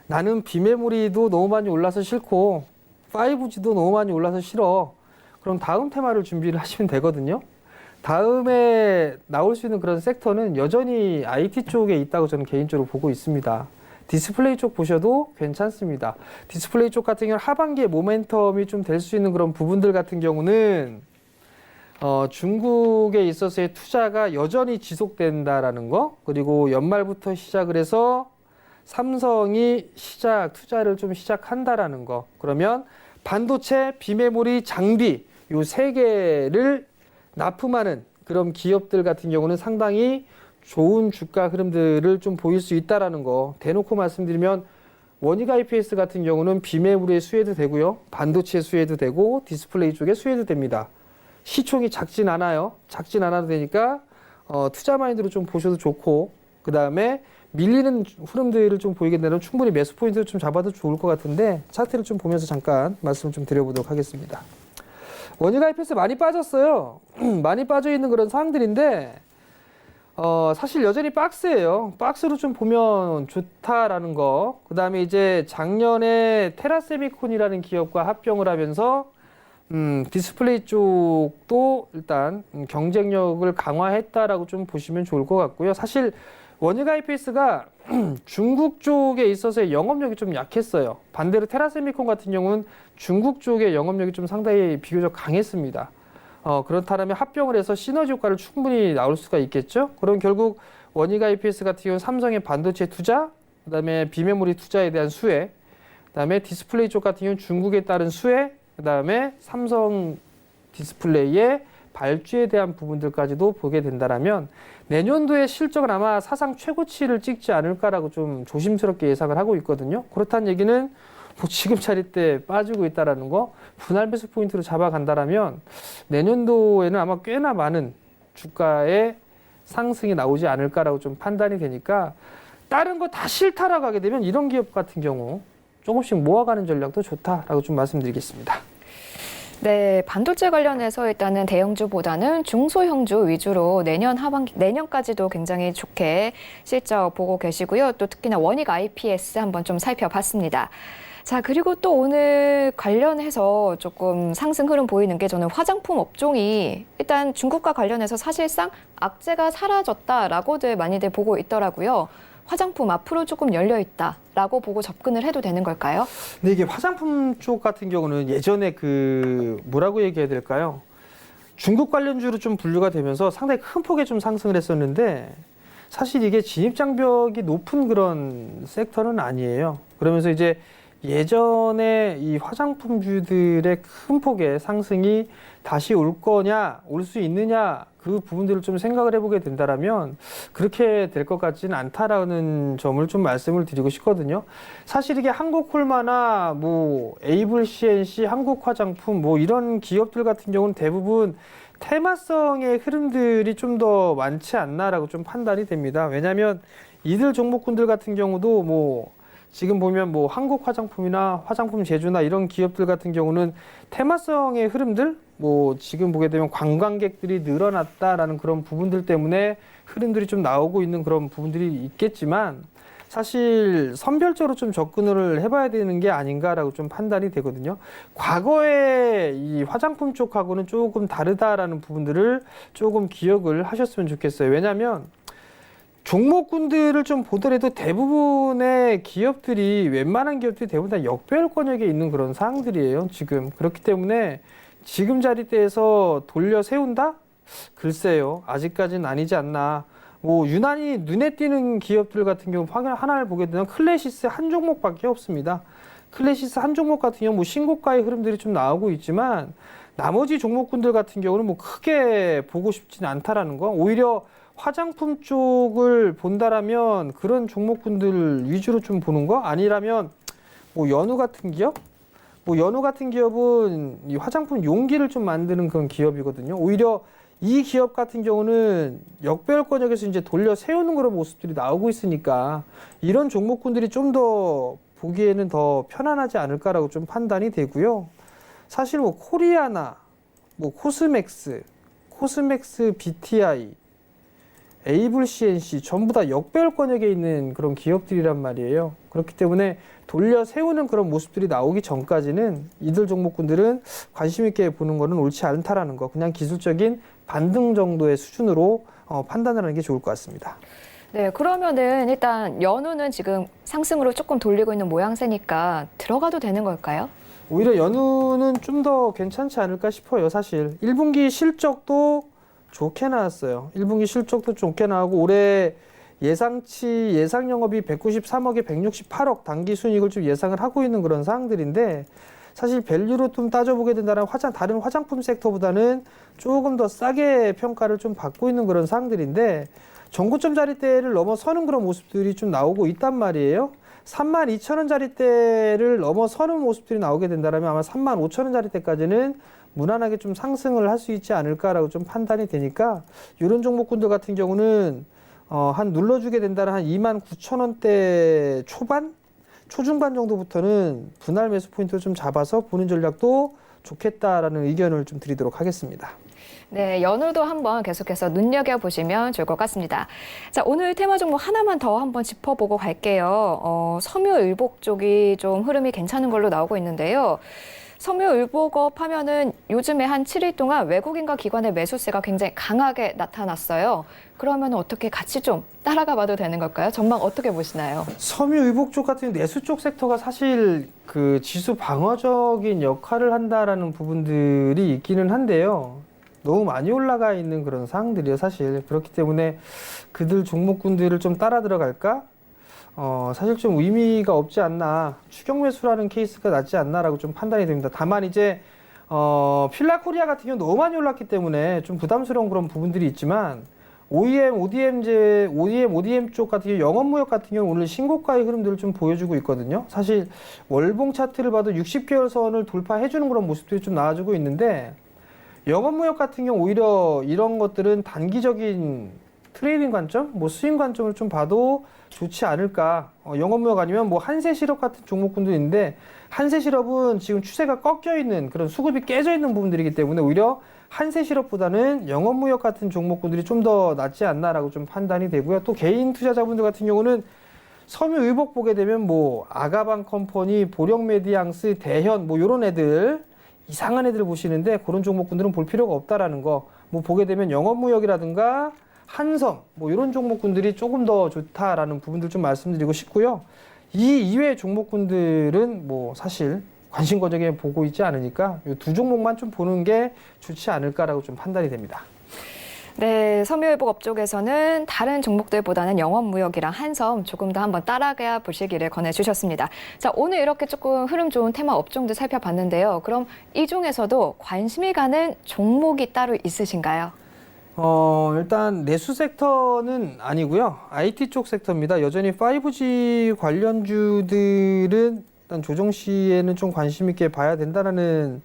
나는 비메모리도 너무 많이 올라서 싫고 5G도 너무 많이 올라서 싫어. 그럼 다음 테마를 준비를 하시면 되거든요. 다음에 나올 수 있는 그런 섹터는 여전히 IT 쪽에 있다고 저는 개인적으로 보고 있습니다. 디스플레이 쪽 보셔도 괜찮습니다. 디스플레이 쪽 같은 경우는 하반기에 모멘텀이 좀 될 수 있는 그런 부분들 같은 경우는 중국에 있어서의 투자가 여전히 지속된다라는 거, 그리고 연말부터 시작을 해서 삼성이 투자를 좀 시작한다라는 거. 그러면 반도체, 비메모리, 장비 요 세 개를 납품하는 그런 기업들 같은 경우는 상당히 좋은 주가 흐름들을 좀 보일 수 있다라는 거 대놓고 말씀드리면 원익 IPS 같은 경우는 비메모리에 수혜도 되고요. 반도체 수혜도 되고 디스플레이 쪽에 수혜도 됩니다. 시총이 작진 않아요. 작진 않아도 되니까 투자 마인드로 좀 보셔도 좋고 그 다음에 밀리는 흐름들을 좀 보이게 되면 충분히 매수 포인트를 좀 잡아도 좋을 것 같은데 차트를 좀 보면서 잠깐 말씀을 좀 드려보도록 하겠습니다. 원익 IPS 많이 빠졌어요. 많이 빠져 있는 그런 상황들인데 사실 여전히 박스예요. 박스로 좀 보면 좋다라는 거. 그 다음에 이제 작년에 테라세미콘이라는 기업과 합병을 하면서 디스플레이 쪽도 일단 경쟁력을 강화했다라고 좀 보시면 좋을 것 같고요. 사실 원익 IPS가 중국 쪽에 있어서의 영업력이 좀 약했어요. 반대로 테라세미콘 같은 경우는 중국 쪽의 영업력이 좀 상당히 비교적 강했습니다. 그렇다면 합병을 해서 시너지 효과를 충분히 나올 수가 있겠죠. 그럼 결국 원익 IPS 같은 경우는 삼성의 반도체 투자, 그다음에 비메모리 투자에 대한 수혜, 그다음에 디스플레이 쪽 같은 경우는 중국에 따른 수혜, 그다음에 삼성 디스플레이의 발주에 대한 부분들까지도 보게 된다라면 내년도의 실적은 아마 사상 최고치를 찍지 않을까라고 좀 조심스럽게 예상을 하고 있거든요. 그렇다는 얘기는 뭐 지금 자리 때 빠지고 있다라는 거 분할 매수 포인트로 잡아간다라면 내년도에는 아마 꽤나 많은 주가의 상승이 나오지 않을까라고 좀 판단이 되니까 다른 거 다 싫다라고 하게 되면 이런 기업 같은 경우 조금씩 모아가는 전략도 좋다라고 좀 말씀드리겠습니다. 네, 반도체 관련해서 일단은 대형주보다는 중소형주 위주로 내년까지도 굉장히 좋게 실적 보고 계시고요. 또 특히나 원익 IPS 한번 좀 살펴봤습니다. 자, 그리고 또 오늘 관련해서 조금 상승 흐름 보이는 게 저는 화장품 업종이 일단 중국과 관련해서 사실상 악재가 사라졌다라고들 많이들 보고 있더라고요. 화장품 앞으로 조금 열려 있다라고 보고 접근을 해도 되는 걸까요? 근데 이게 화장품 쪽 같은 경우는 예전에 뭐라고 얘기해야 될까요? 중국 관련주로 좀 분류가 되면서 상당히 큰 폭의 좀 상승을 했었는데 사실 이게 진입장벽이 높은 그런 섹터는 아니에요. 그러면서 이제 예전에 이 화장품주들의 큰 폭의 상승이 다시 올 거냐, 올 수 있느냐, 그 부분들을 좀 생각을 해보게 된다라면 그렇게 될 것 같지는 않다라는 점을 좀 말씀을 드리고 싶거든요. 사실 이게 한국콜마나 뭐 에이블 CNC, 한국화장품 뭐 이런 기업들 같은 경우는 대부분 테마성의 흐름들이 좀 더 많지 않나라고 좀 판단이 됩니다. 왜냐하면 이들 종목군들 같은 경우도 뭐 지금 보면 뭐 한국 화장품이나 화장품 제조나 이런 기업들 같은 경우는 테마성의 흐름들, 뭐 지금 보게 되면 관광객들이 늘어났다라는 그런 부분들 때문에 흐름들이 좀 나오고 있는 그런 부분들이 있겠지만 사실 선별적으로 좀 접근을 해봐야 되는 게 아닌가라고 좀 판단이 되거든요. 과거에 이 화장품 쪽하고는 조금 다르다라는 부분들을 조금 기억을 하셨으면 좋겠어요. 왜냐하면 종목군들을 좀 보더라도 대부분의 기업들이 웬만한 기업들이 대부분 다 역배열권역에 있는 그런 상황들이에요. 지금 그렇기 때문에 지금 자리대에서 돌려 세운다? 글쎄요. 아직까지는 아니지 않나. 뭐 유난히 눈에 띄는 기업들 같은 경우 하나를 보게 되면 클래시스 한 종목밖에 없습니다. 클래시스 한 종목 같은 경우 뭐 신고가의 흐름들이 좀 나오고 있지만 나머지 종목군들 같은 경우는 뭐 크게 보고 싶지는 않다라는 거. 오히려 화장품 쪽을 본다라면 그런 종목군들 위주로 좀 보는 거 아니라면 뭐 연우 같은 기업? 뭐 연우 같은 기업은 이 화장품 용기를 좀 만드는 그런 기업이거든요. 오히려 이 기업 같은 경우는 역배열권역에서 이제 돌려 세우는 그런 모습들이 나오고 있으니까 이런 종목군들이 좀 더 보기에는 더 편안하지 않을까라고 좀 판단이 되고요. 사실 뭐 코리아나 뭐 코스맥스 BTI 에이블 CNC 전부 다 역배열권역에 있는 그런 기업들이란 말이에요. 그렇기 때문에 돌려 세우는 그런 모습들이 나오기 전까지는 이들 종목군들은 관심 있게 보는 거는 옳지 않다라는 거. 그냥 기술적인 반등 정도의 수준으로 판단을 하는 게 좋을 것 같습니다. 네, 그러면은 일단 연우는 지금 상승으로 조금 돌리고 있는 모양새니까 들어가도 되는 걸까요? 오히려 연우는 좀 더 괜찮지 않을까 싶어요. 사실 1분기 실적도 좋게 나왔어요. 1분기 실적도 좋게 나오고 올해 예상 영업이 193억에 168억 단기 순이익을 좀 예상을 하고 있는 그런 상황들인데 사실 밸류로 좀 따져보게 된다면 다른 화장품 섹터보다는 조금 더 싸게 평가를 좀 받고 있는 그런 사항들인데 전고점 자리대를 넘어서는 그런 모습들이 좀 나오고 있단 말이에요. 32,000원짜리대를 넘어서는 모습들이 나오게 된다면 아마 35,000원짜리대까지는 무난하게 좀 상승을 할 수 있지 않을까라고 좀 판단이 되니까 이런 종목군들 같은 경우는 한 눌러주게 된다면 한 29,000원대 초반? 초중반 정도부터는 분할 매수 포인트를 좀 잡아서 보는 전략도 좋겠다라는 의견을 좀 드리도록 하겠습니다. 네, 연후도 한번 계속해서 눈여겨보시면 좋을 것 같습니다. 자, 오늘 테마 종목 하나만 더 한번 짚어보고 갈게요. 섬유의복 쪽이 좀 흐름이 괜찮은 걸로 나오고 있는데요. 섬유의복업 하면은 요즘에 한 7일 동안 외국인과 기관의 매수세가 굉장히 강하게 나타났어요. 그러면 어떻게 같이 좀 따라가 봐도 되는 걸까요? 전망 어떻게 보시나요? 섬유의복 쪽 같은 내수 쪽 섹터가 사실 그 지수 방어적인 역할을 한다라는 부분들이 있기는 한데요. 너무 많이 올라가 있는 그런 상황들이에요, 사실. 그렇기 때문에 그들 종목군들을 좀 따라 들어갈까? 사실 좀 의미가 없지 않나. 추격 매수라는 케이스가 낫지 않나라고 좀 판단이 됩니다. 다만 이제, 필라코리아 같은 경우는 너무 많이 올랐기 때문에 좀 부담스러운 그런 부분들이 있지만, OEM, ODM 쪽 같은 경우 영업무역 같은 경우 오늘 신고가의 흐름들을 좀 보여주고 있거든요. 사실 월봉 차트를 봐도 60개월 선을 돌파해주는 그런 모습들이 좀 나와주고 있는데, 영업무역 같은 경우 오히려 이런 것들은 단기적인 트레이딩 관점, 뭐 수익 관점을 좀 봐도 좋지 않을까. 영업무역 아니면 뭐 한세실업 같은 종목군도 있는데 한세실업은 지금 추세가 꺾여 있는 그런 수급이 깨져 있는 부분들이기 때문에 오히려 한세실업보다는 영업무역 같은 종목군들이 좀 더 낫지 않나라고 좀 판단이 되고요. 또 개인 투자자분들 같은 경우는 섬유의복 보게 되면 뭐 아가방 컴퍼니, 보령메디앙스, 대현 뭐 이런 애들 이상한 애들 보시는데 그런 종목군들은 볼 필요가 없다라는 거. 뭐 보게 되면 영업무역이라든가 한섬 뭐 이런 종목군들이 조금 더 좋다라는 부분들 좀 말씀드리고 싶고요. 이 이외의 종목군들은 뭐 사실 관심거적에 보고 있지 않으니까 이 두 종목만 좀 보는 게 좋지 않을까라고 좀 판단이 됩니다. 네, 섬유의복업 쪽에서는 다른 종목들보다는 영업무역이랑 한섬 조금 더 한번 따라가 보시기를 권해주셨습니다. 자, 오늘 이렇게 조금 흐름 좋은 테마 업종들 살펴봤는데요. 그럼 이 중에서도 관심이 가는 종목이 따로 있으신가요? 일단 내수 섹터는 아니고요. IT 쪽 섹터입니다. 여전히 5G 관련주들은 일단 조정 시에는 좀 관심 있게 봐야 된다는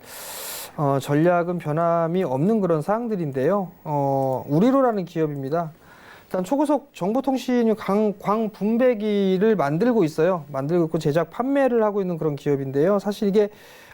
전략은 변함이 없는 그런 사항들인데요. 우리로라는 기업입니다. 일단 초고속 정보통신 광분배기를 만들고 있어요. 만들고 있고 제작 판매를 하고 있는 그런 기업인데요. 사실 이게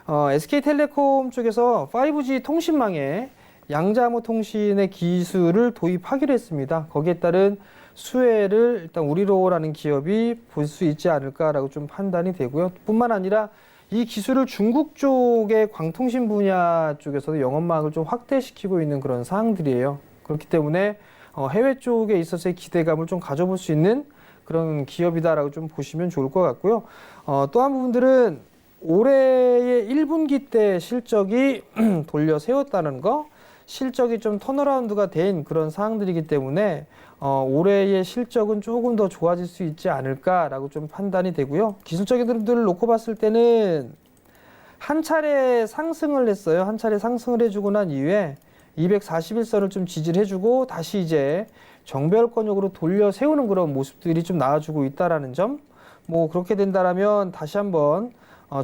SK텔레콤 쪽에서 5G 통신망에 양자암호 통신의 기술을 도입하기로 했습니다. 거기에 따른 수혜를 일단 우리로라는 기업이 볼 수 있지 않을까라고 좀 판단이 되고요. 뿐만 아니라 이 기술을 중국 쪽의 광통신 분야 쪽에서도 영업망을 좀 확대시키고 있는 그런 사항들이에요. 그렇기 때문에 해외 쪽에 있어서의 기대감을 좀 가져볼 수 있는 그런 기업이다라고 좀 보시면 좋을 것 같고요. 또 한 부분들은 올해의 1분기 때 실적이 돌려 세웠다는 거, 실적이 좀 턴어라운드가 된 그런 사항들이기 때문에 올해의 실적은 조금 더 좋아질 수 있지 않을까라고 좀 판단이 되고요. 기술적인 흐름들을 놓고 봤을 때는 한 차례 상승을 했어요. 한 차례 상승을 해주고 난 이후에 241선을 좀 지지를 해주고 다시 이제 정배열권역으로 돌려 세우는 그런 모습들이 좀 나와주고 있다라는 점. 뭐 그렇게 된다라면 다시 한번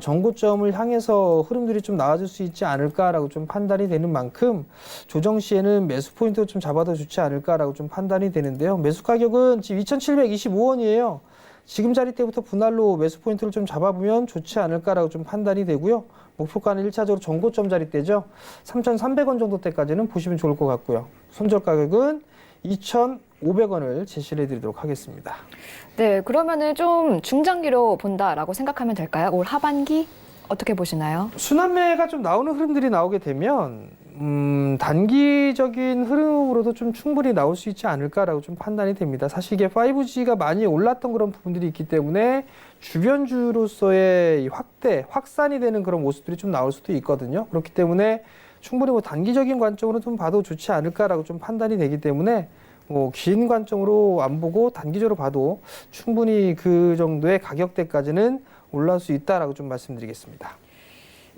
정고점을 향해서 흐름들이 좀 나아질 수 있지 않을까라고 좀 판단이 되는 만큼 조정 시에는 매수 포인트를 좀 잡아도 좋지 않을까라고 좀 판단이 되는데요. 매수 가격은 지금 2,725원이에요. 지금 자리 때부터 분할로 매수 포인트를 좀 잡아보면 좋지 않을까라고 좀 판단이 되고요. 목표가는 1차적으로 정고점 자리대죠. 3,300원 정도 때까지는 보시면 좋을 것 같고요. 손절 가격은 2,500원을 제시를 해드리도록 하겠습니다. 네, 그러면은 좀 중장기로 본다라고 생각하면 될까요? 올 하반기 어떻게 보시나요? 순환매가 좀 나오는 흐름들이 나오게 되면 단기적인 흐름으로도 좀 충분히 나올 수 있지 않을까라고 좀 판단이 됩니다. 사실 이게 5G가 많이 올랐던 그런 부분들이 있기 때문에 주변주로서의 확산이 되는 그런 모습들이 좀 나올 수도 있거든요. 그렇기 때문에 충분히 뭐 단기적인 관점으로 좀 봐도 좋지 않을까라고 좀 판단이 되기 때문에 뭐 긴 관점으로 안 보고 단기적으로 봐도 충분히 그 정도의 가격대까지는 올라올 수 있다라고 좀 말씀드리겠습니다.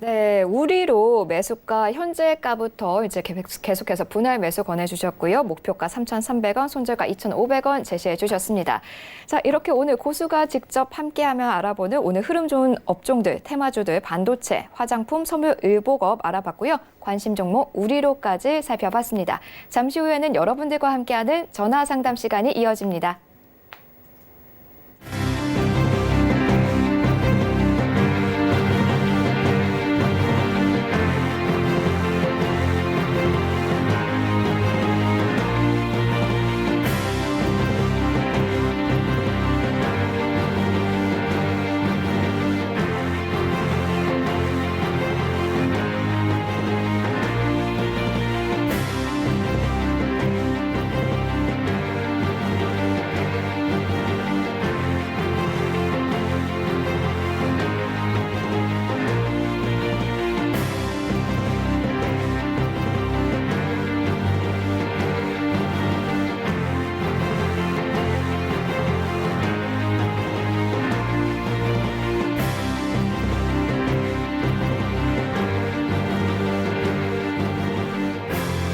네, 우리로 매수가 현재가부터 이제 계속해서 분할 매수 권해주셨고요. 목표가 3,300원, 손절가 2,500원 제시해 주셨습니다. 자, 이렇게 오늘 고수가 직접 함께하며 알아보는 오늘 흐름 좋은 업종들, 테마주들, 반도체, 화장품, 섬유, 의복업 알아봤고요. 관심 종목 우리로까지 살펴봤습니다. 잠시 후에는 여러분들과 함께하는 전화 상담 시간이 이어집니다.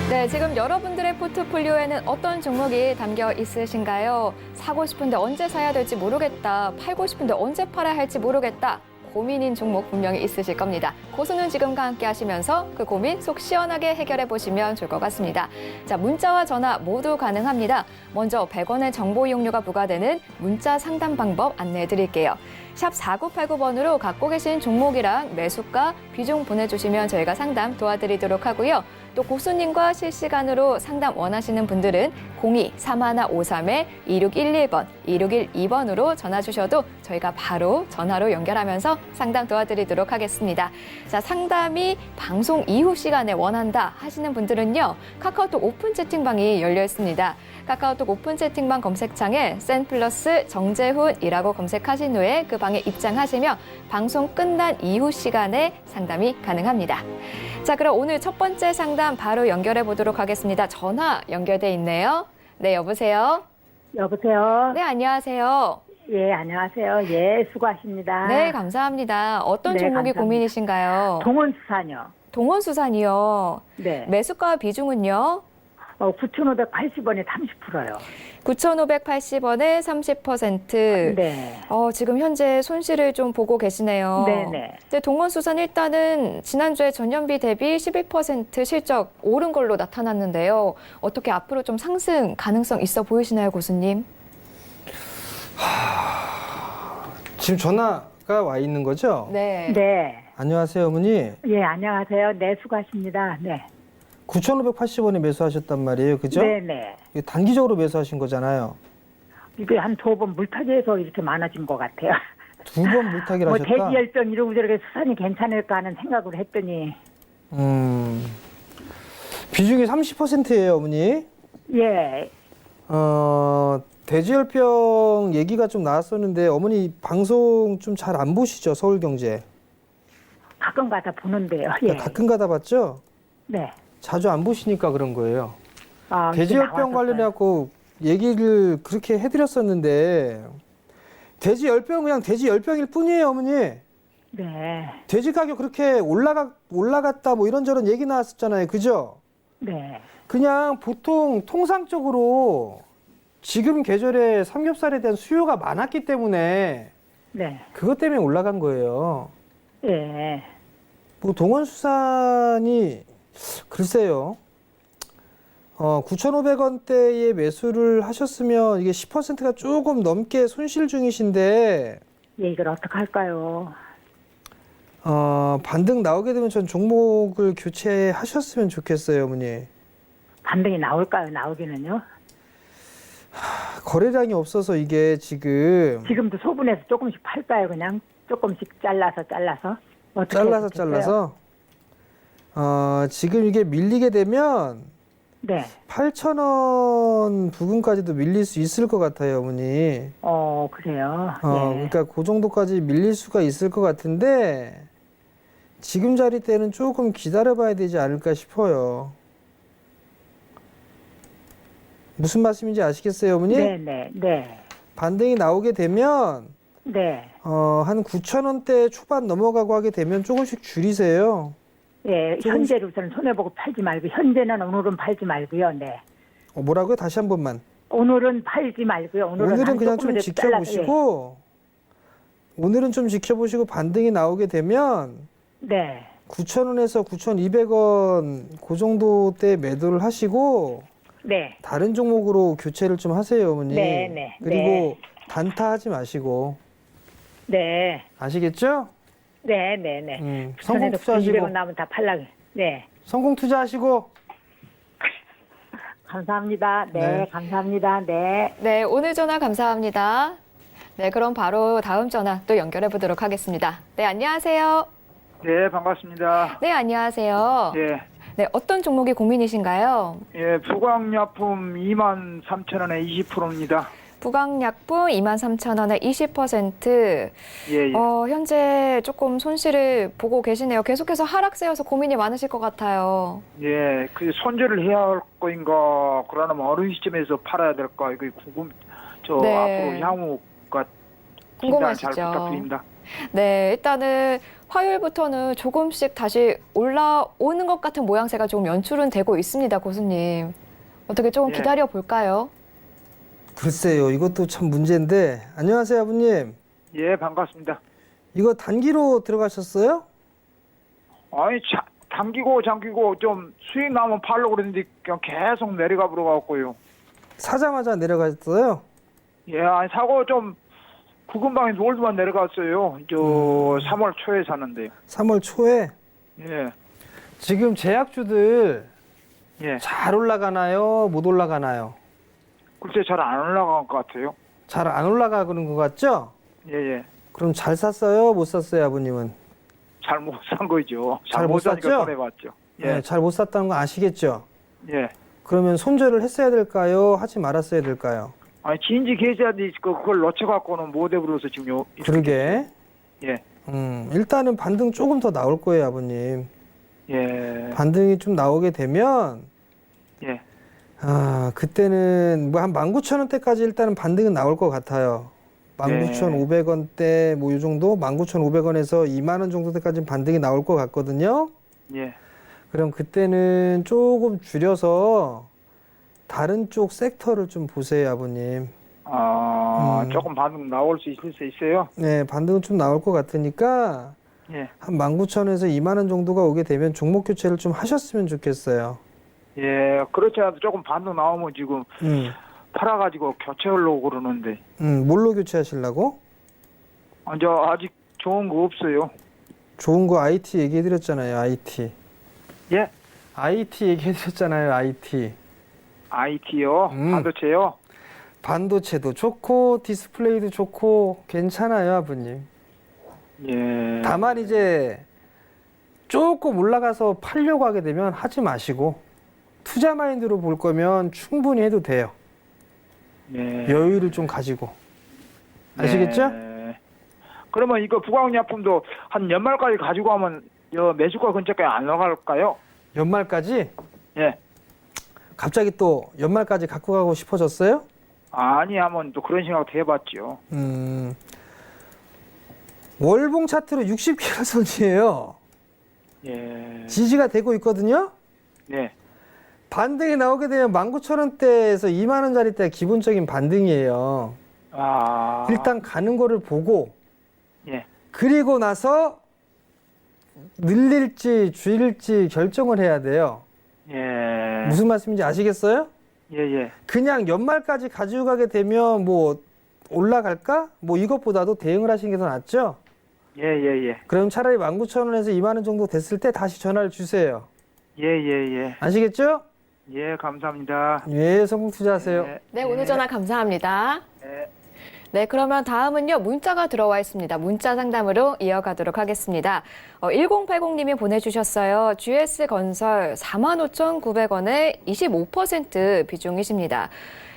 네, 지금 여러분들의 포트폴리오에는 어떤 종목이 담겨 있으신가요? 사고 싶은데 언제 사야 될지 모르겠다. 팔고 싶은데 언제 팔아야 할지 모르겠다. 고민인 종목 분명히 있으실 겁니다. 고수는 지금과 함께 하시면서 그 고민 속 시원하게 해결해 보시면 좋을 것 같습니다. 자, 문자와 전화 모두 가능합니다. 먼저 100원의 정보 이용료가 부과되는 문자 상담 방법 안내해 드릴게요. 샵 4989번으로 갖고 계신 종목이랑 매수가, 비중 보내주시면 저희가 상담 도와드리도록 하고요. 또 고수님과 실시간으로 상담 원하시는 분들은 02-3153-2611번, 2612번으로 전화 주셔도 저희가 바로 전화로 연결하면서 상담 도와드리도록 하겠습니다. 자, 상담이 방송 이후 시간에 원한다 하시는 분들은요. 카카오톡 오픈 채팅방이 열려 있습니다. 카카오톡 오픈 채팅방 검색창에 센플러스 정재훈이라고 검색하신 후에 그 방에 입장하시면 방송 끝난 이후 시간에 상담이 가능합니다. 자, 그럼 오늘 첫 번째 상담 바로 연결해 보도록 하겠습니다. 전화 연결돼 있네요. 네, 여보세요? 여보세요? 네, 안녕하세요. 예, 안녕하세요. 예, 수고하십니다. 네, 감사합니다. 어떤 네, 종목이 감사합니다. 고민이신가요? 동원수산요. 동원수산이요. 네. 매수가 비중은요? 9,580원에 30%요. 9,580원에 30%. 네. 지금 현재 손실을 좀 보고 계시네요. 네네. 근데 동원수산 일단은 지난주에 전년비 대비 11% 실적 오른 걸로 나타났는데요. 어떻게 앞으로 좀 상승 가능성 있어 보이시나요, 고수님? 지금 전화가 와 있는 거죠? 네. 네. 안녕하세요, 어머니. 예, 안녕하세요. 네, 수고하십니다. 네. 9,580원에 매수하셨단 말이에요. 그죠? 네네. 이게 단기적으로 매수하신 거잖아요. 이게 한 두 번 물타기해서 이렇게 많아진 것 같아요. 두 번 물타기를 뭐 하셨다? 대기열병 이러고 저렇게 수산이 괜찮을까 하는 생각을 했더니, 비중이 30%예요, 어머니. 예. 돼지열병 얘기가 좀 나왔었는데 어머니 방송 좀 잘 안 보시죠? 서울경제. 가끔 가다 보는데요. 예. 가끔 가다 봤죠? 네. 자주 안 보시니까 그런 거예요. 아, 이게 돼지열병 나왔었어요. 관련해갖고 얘기를 그렇게 해드렸었는데 돼지열병 그냥 돼지열병일 뿐이에요, 어머니. 네. 돼지 가격 그렇게 올라갔다 뭐 이런저런 얘기 나왔었잖아요. 그죠? 네. 그냥 보통 통상적으로 지금 계절에 삼겹살에 대한 수요가 많았기 때문에 네. 그것 때문에 올라간 거예요. 예. 뭐 동원수산이 글쎄요. 9,500원대에 매수를 하셨으면 이게 10%가 조금 넘게 손실 중이신데 예, 이걸 어떡할까요? 반등 나오게 되면 전 종목을 교체하셨으면 좋겠어요, 어머니. 반등이 나올까요? 나오기는요? 거래량이 없어서 이게 지금 지금도 소분해서 조금씩 팔까요? 그냥 조금씩 잘라서 어떻게 해야 좋겠어요? 지금 이게 밀리게 되면 네. 8,000원 부근까지도 밀릴 수 있을 것 같아요, 어머니. 그래요. 예. 그러니까 그 정도까지 밀릴 수가 있을 것 같은데 지금 자리 때는 조금 기다려봐야 되지 않을까 싶어요. 무슨 말씀인지 아시겠어요, 어머니? 네. 반등이 나오게 되면 네. 한 9,000원대 초반 넘어가고 하게 되면 조금씩 줄이세요. 예, 현재로서는 손해보고 팔지 말고, 현재는 오늘은 팔지 말고요. 네. 뭐라고요? 다시 한 번만. 오늘은 팔지 말고요. 오늘은 한 그냥 좀 조금이라도 잘라서, 지켜보시고 오늘은 좀 지켜보시고 반등이 나오게 되면 네. 9,000원에서 9,200원 그 정도 때 매도를 하시고 네. 다른 종목으로 교체를 좀 하세요, 어머니. 네, 네, 그리고 네. 단타하지 마시고. 네. 아시겠죠? 네, 네, 네. 성공 투자하시고. 200원 남으면 다 팔라고. 네. 성공 투자하시고. 감사합니다. 네, 네. 감사합니다. 네. 네, 오늘 전화 감사합니다. 네, 그럼 바로 다음 전화 또 연결해 보도록 하겠습니다. 네, 안녕하세요. 네, 반갑습니다. 네, 안녕하세요. 예, 네, 어떤 종목이 고민이신가요? 예, 부광약품 23,000원에 20%입니다. 부강약품 23,000원에 20%. 예, 예. 현재 조금 손실을 보고 계시네요. 계속해서 하락세여서 고민이 많으실 것 같아요. 예, 그 손절을 해야 할 거인가, 그러면 어느 시점에서 팔아야 될까, 이거 네. 앞으로 향후가 진단 궁금하시죠? 잘 부탁드립니다. 네, 일단은 화요일부터는 조금씩 다시 올라오는 것 같은 모양새가 좀 연출은 되고 있습니다, 고수님. 어떻게 조금 예. 기다려 볼까요? 글쎄요, 이것도 참 문제인데. 안녕하세요, 아버님. 예, 반갑습니다. 이거 단기로 들어가셨어요? 아니, 잠기고 좀 수익 나면 팔려고 그랬는데 그냥 계속 내려가 버려갖고요. 사자마자 내려갔어요? 예, 아니, 사고 좀 구금방에 놀드만 내려갔어요. 3월 초에 샀는데요. 3월 초에. 예, 지금 제약주들 예. 잘 올라가나요? 못 올라가나요? 글쎄 잘 안 올라간 것 같아요. 잘 안 올라가는 것 같죠? 예, 예. 그럼 잘 샀어요? 못 샀어요, 아버님은? 잘 못 산 거죠. 잘 못 사니까 샀죠? 손해봤죠. 예, 네, 잘 못 샀다는 거 아시겠죠? 예. 그러면 손절을 했어야 될까요? 하지 말았어야 될까요? 아니 진지 계좌인데 그걸 놓쳐갖고는 못 해버려서 지금 그러게. 예, 일단은 반등 조금 더 나올 거예요, 아버님. 예, 반등이 좀 나오게 되면, 예, 그때는 뭐 한 19,000원대까지 일단은 반등은 나올 것 같아요. 19,500원대 뭐 이 정도? 19,500원에서 2만 원 정도까지는 반등이 나올 것 같거든요. 예. 그럼 그때는 조금 줄여서 다른 쪽 섹터를 좀 보세요, 아버님. 조금 반등 나올 수 있을 수 있어요. 네, 반등은 좀 나올 것 같으니까 예, 한 19,000원에서 2만 원 정도가 오게 되면 종목 교체를 좀 하셨으면 좋겠어요. 예. 그렇지 않아도 조금 반등 나오면 지금 팔아가지고 교체하려고 그러는데 뭘로 교체하시려고? 아직 좋은 거 없어요. 좋은 거 IT 얘기해드렸잖아요, IT. 예, IT 얘기해드렸잖아요, IT. IT요, 반도체요. 반도체도 좋고 디스플레이도 좋고 괜찮아요, 아버님. 예, 다만 이제 조금 올라가서 팔려고 하게 되면 하지 마시고 투자 마인드로 볼 거면 충분히 해도 돼요. 예. 여유를 좀 가지고. 아시겠죠? 네. 그러면 이거 부광약품도 한 연말까지 가지고 하면 매수가 근처까지 안 나갈까요? 연말까지? 예. 갑자기 또 연말까지 갖고 가고 싶어졌어요? 아니 하면 또 그런 생각도 해봤죠. 월봉 차트로 60k선이에요. 예. 지지가 되고 있거든요. 네. 반등이 나오게 되면 19,000원대에서 2만 원짜리 때 기본적인 반등이에요. 일단 가는 거를 보고 예. 그리고 나서 늘릴지 줄일지 결정을 해야 돼요. 예. 무슨 말씀인지 아시겠어요? 예, 예. 그냥 연말까지 가지고 가게 되면 뭐 올라갈까? 뭐 이것보다도 대응을 하시는 게 더 낫죠? 예, 예, 예. 그럼 차라리 19,000원에서 2만 원 정도 됐을 때 다시 전화를 주세요. 예, 예, 예. 아시겠죠? 예, 감사합니다. 예, 성공 투자하세요. 예. 네, 오늘 전화 감사합니다. 예. 네, 그러면 다음은요, 문자가 들어와 있습니다. 문자 상담으로 이어가도록 하겠습니다. 1080님이 보내주셨어요. GS건설 45,900원에 25% 비중이십니다.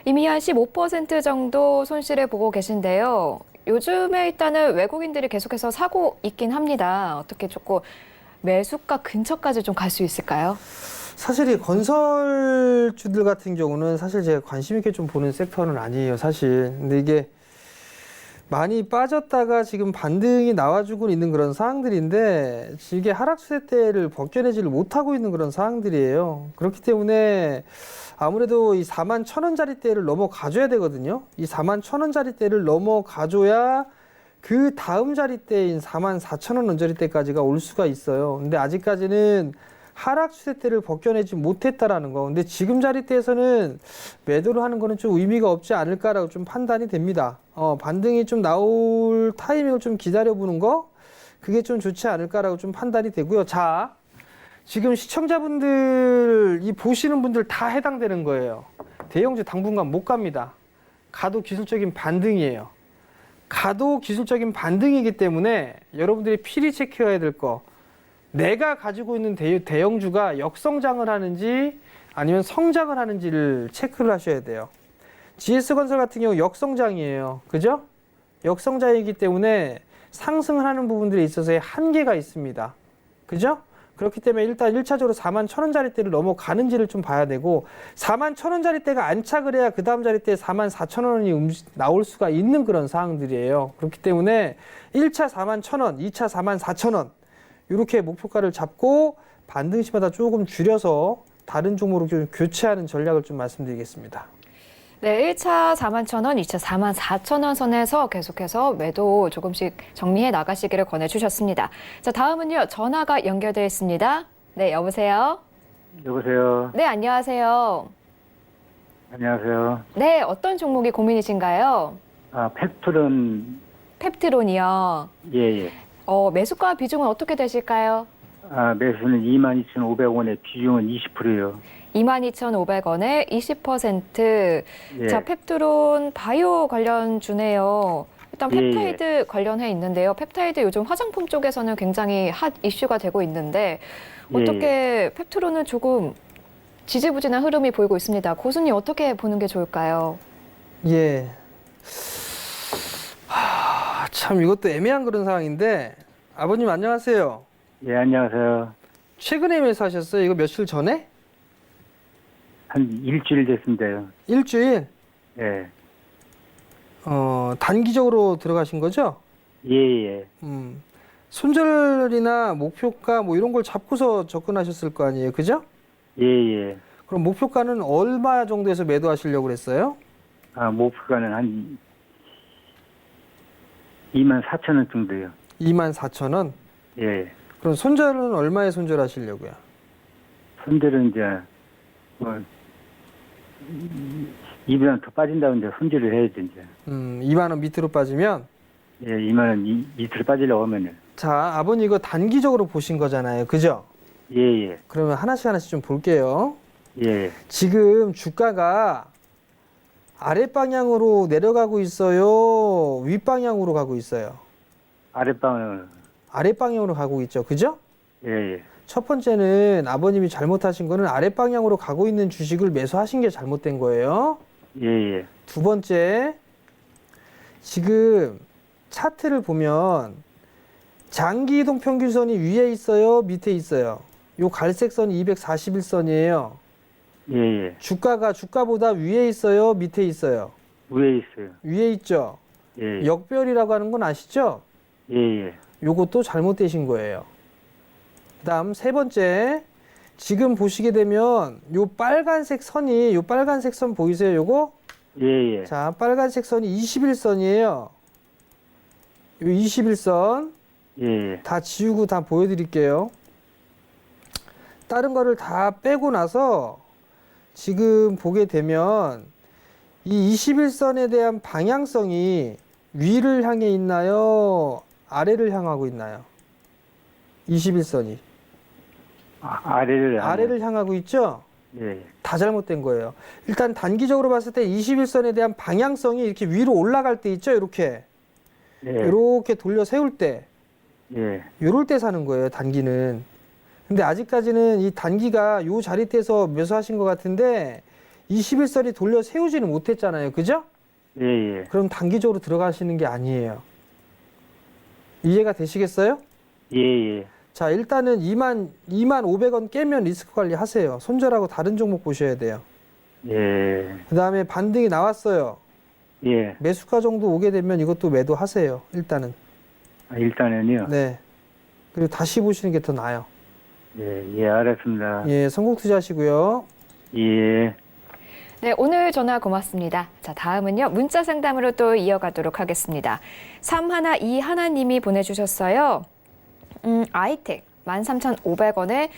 이미 한 15% 정도 손실을 보고 계신데요. 요즘에 일단은 외국인들이 계속해서 사고 있긴 합니다. 어떻게 조금 매수가 근처까지 좀 갈 수 있을까요? 사실 이 건설주들 같은 경우는 사실 제가 관심 있게 좀 보는 섹터는 아니에요, 사실. 근데 이게 많이 빠졌다가 지금 반등이 나와주고 있는 그런 상황들인데 이게 하락 추세대를 벗겨내지를 못하고 있는 그런 상황들이에요. 그렇기 때문에 아무래도 이 41,000원짜리대를 넘어가줘야 되거든요. 이 41,000원짜리대를 넘어가줘야 그 다음 자리대인 44,000원 언저리대까지가 올 수가 있어요. 근데 아직까지는 하락 추세대를 벗겨내지 못했다라는 거. 근데 지금 자리대에서는 매도를 하는 거는 좀 의미가 없지 않을까라고 좀 판단이 됩니다. 반등이 좀 나올 타이밍을 좀 기다려보는 거, 그게 좀 좋지 않을까라고 좀 판단이 되고요. 자, 지금 시청자분들, 이 보시는 분들 다 해당되는 거예요. 대형주 당분간 못 갑니다. 가도 기술적인 반등이에요. 가도 기술적인 반등이기 때문에 여러분들이 필히 체크해야 될 거, 내가 가지고 있는 대형주가 역성장을 하는지 아니면 성장을 하는지를 체크를 하셔야 돼요. GS건설 같은 경우 역성장이에요. 그죠? 역성장이기 때문에 상승을 하는 부분들에 있어서의 한계가 있습니다. 그죠? 그렇기 때문에 일단 1차적으로 41,000원짜리대를 넘어가는지를 좀 봐야 되고, 41,000원짜리대가 안착을 해야 그 다음 자리대에 44,000원이 나올 수가 있는 그런 상황들이에요. 그렇기 때문에 1차 41,000원, 2차 44,000원 이렇게 목표가를 잡고 반등 시마다 조금 줄여서 다른 종목으로 좀 교체하는 전략을 좀 말씀드리겠습니다. 네, 1차 41,000원, 2차 44,000원 선에서 계속해서 매도 조금씩 정리해 나가시기를 권해주셨습니다. 자, 다음은요. 전화가 연결되어 있습니다. 네, 여보세요? 여보세요. 네, 안녕하세요. 안녕하세요. 네, 어떤 종목이 고민이신가요? 펩트론이요. 예. 매수가 비중은 어떻게 되실까요? 매수는 22,500원에 비중은 20%요. 22,500원에 20%. 예. 자, 펩트론 바이오 관련주네요. 일단 펩타이드 관련해 있는데요. 펩타이드 요즘 화장품 쪽에서는 굉장히 핫 이슈가 되고 있는데 어떻게 펩트론은 조금 지지부진한 흐름이 보이고 있습니다. 고수님 어떻게 보는 게 좋을까요? 예. 참 이것도 애매한 그런 상황인데, 아버님 안녕하세요. 예, 안녕하세요. 최근에 매수하셨어요? 이거 며칠 전에? 한 일주일 됐습니다요. 일주일? 예. 단기적으로 들어가신 거죠? 예. 손절이나 목표가 뭐 이런 걸 잡고서 접근하셨을 거 아니에요, 그죠? 예. 그럼 목표가는 얼마 정도에서 매도하시려고 그랬어요? 목표가는 한 24,000원 정도요. 24,000원? 예. 그럼 손절은 얼마에 손절하시려고요? 손절은 이제, 2만 더 빠진다고 이제 손절을 해야죠, 이제. 2만 원 밑으로 빠지면? 예, 2만 원 밑으로 빠지려고 하면은. 자, 아버님 이거 단기적으로 보신 거잖아요, 그죠? 예. 그러면 하나씩 좀 볼게요. 예. 지금 주가가 아랫방향으로 내려가고 있어요? 윗방향으로 가고 있어요? 아랫방을. 아랫방향으로 가고 있죠, 그죠? 예. 첫 번째는 아버님이 잘못하신 거는 아랫방향으로 가고 있는 주식을 매수하신 게 잘못된 거예요. 예. 두 번째, 지금 차트를 보면 장기 이동 평균선이 위에 있어요, 밑에 있어요? 요 갈색 선이 241선이에요. 예. 주가보다 위에 있어요, 밑에 있어요? 위에 있어요. 위에 있죠. 예. 역별이라고 하는 건 아시죠? 예. 요것도 잘못되신 거예요. 그다음 세 번째, 지금 보시게 되면 요 빨간색 선 보이세요? 요거? 예. 자, 빨간색 선이 21선이에요. 요 21선 예. 다 지우고 다 보여드릴게요. 다른 거를 다 빼고 나서 지금 보게 되면 이 21선에 대한 방향성이 위를 향해 있나요? 아래를 향하고 있나요? 21선이. 아래를 향하고 있죠? 예. 다 잘못된 거예요. 일단 단기적으로 봤을 때 21선에 대한 방향성이 이렇게 위로 올라갈 때 있죠? 이렇게. 예. 이렇게 돌려 세울 때. 예. 요럴 때 사는 거예요, 단기는. 근데 아직까지는 이 단기가 요 자리대에서 매수하신 것 같은데 21선이 돌려 세우지는 못했잖아요. 그죠? 예. 그럼 단기적으로 들어가시는 게 아니에요. 이해가 되시겠어요? 예. 자, 일단은 2만 500원 깨면 리스크 관리 하세요. 손절하고 다른 종목 보셔야 돼요. 예. 그 다음에 반등이 나왔어요. 예. 매수가 정도 오게 되면 이것도 매도하세요. 일단은. 일단은요. 네. 그리고 다시 보시는 게 더 나아요. 예, 알았습니다. 예, 성공 투자하시고요. 예. 네, 오늘 전화 고맙습니다. 자, 다음은요. 문자 상담으로 또 이어가도록 하겠습니다. 3121님이 보내주셨어요. 아이텍 13,500원에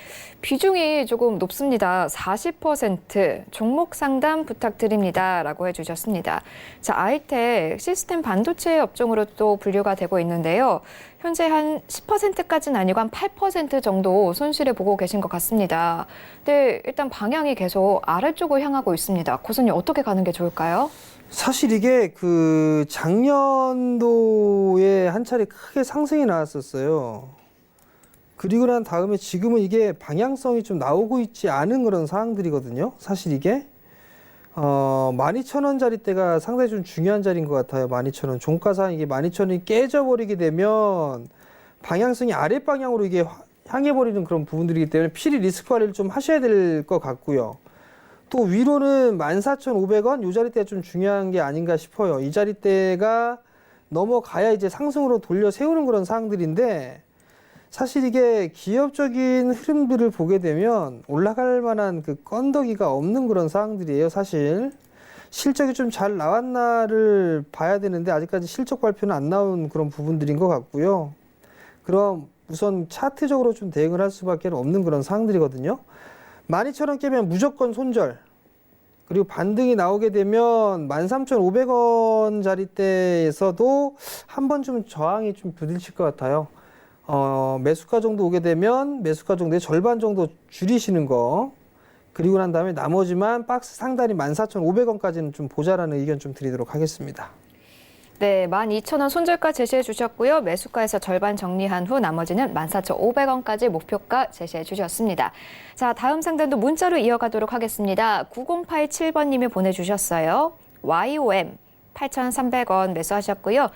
비중이 조금 높습니다. 40% 종목 상담 부탁드립니다. 라고 해주셨습니다. 자, 아이텍 시스템 반도체 업종으로 또 분류가 되고 있는데요. 현재 한 10%까지는 아니고 한 8% 정도 손실을 보고 계신 것 같습니다. 근데 일단 방향이 계속 아래쪽으로 향하고 있습니다. 고수님 어떻게 가는 게 좋을까요? 사실 이게 그 작년도에 한 차례 크게 상승이 나왔었어요. 그리고 난 다음에 지금은 이게 방향성이 좀 나오고 있지 않은 그런 상황들이거든요. 사실 이게 12,000원짜리 때가 상당히 좀 중요한 자리인 것 같아요. 12,000원. 종가상 이게 12,000원이 깨져버리게 되면 방향성이 아랫방향으로 이게 향해버리는 그런 부분들이기 때문에 필히 리스크 관리를 좀 하셔야 될 것 같고요. 또 위로는 14,500원 이 자리대가 좀 중요한 게 아닌가 싶어요. 이 자리대가 넘어가야 이제 상승으로 돌려 세우는 그런 상황들인데 사실 이게 기업적인 흐름들을 보게 되면 올라갈 만한 그 건더기가 없는 그런 상황들이에요. 사실 실적이 좀 잘 나왔나를 봐야 되는데 아직까지 실적 발표는 안 나온 그런 부분들인 것 같고요. 그럼 우선 차트적으로 좀 대응을 할 수밖에 없는 그런 상황들이거든요. 12,000원 깨면 무조건 손절. 그리고 반등이 나오게 되면 13,500원 자리대에서도 한 번 좀 저항이 좀 부딪힐 것 같아요. 매수가 정도 오게 되면 매수가 정도의 절반 정도 줄이시는 거. 그리고 난 다음에 나머지만 박스 상단이 14,500원까지는 좀 보자라는 의견 좀 드리도록 하겠습니다. 네, 12,000원 손절가 제시해 주셨고요. 매수가에서 절반 정리한 후 나머지는 14,500원까지 목표가 제시해 주셨습니다. 자, 다음 상담도 문자로 이어가도록 하겠습니다. 9087번님이 보내주셨어요. YOM 8,300원 매수하셨고요.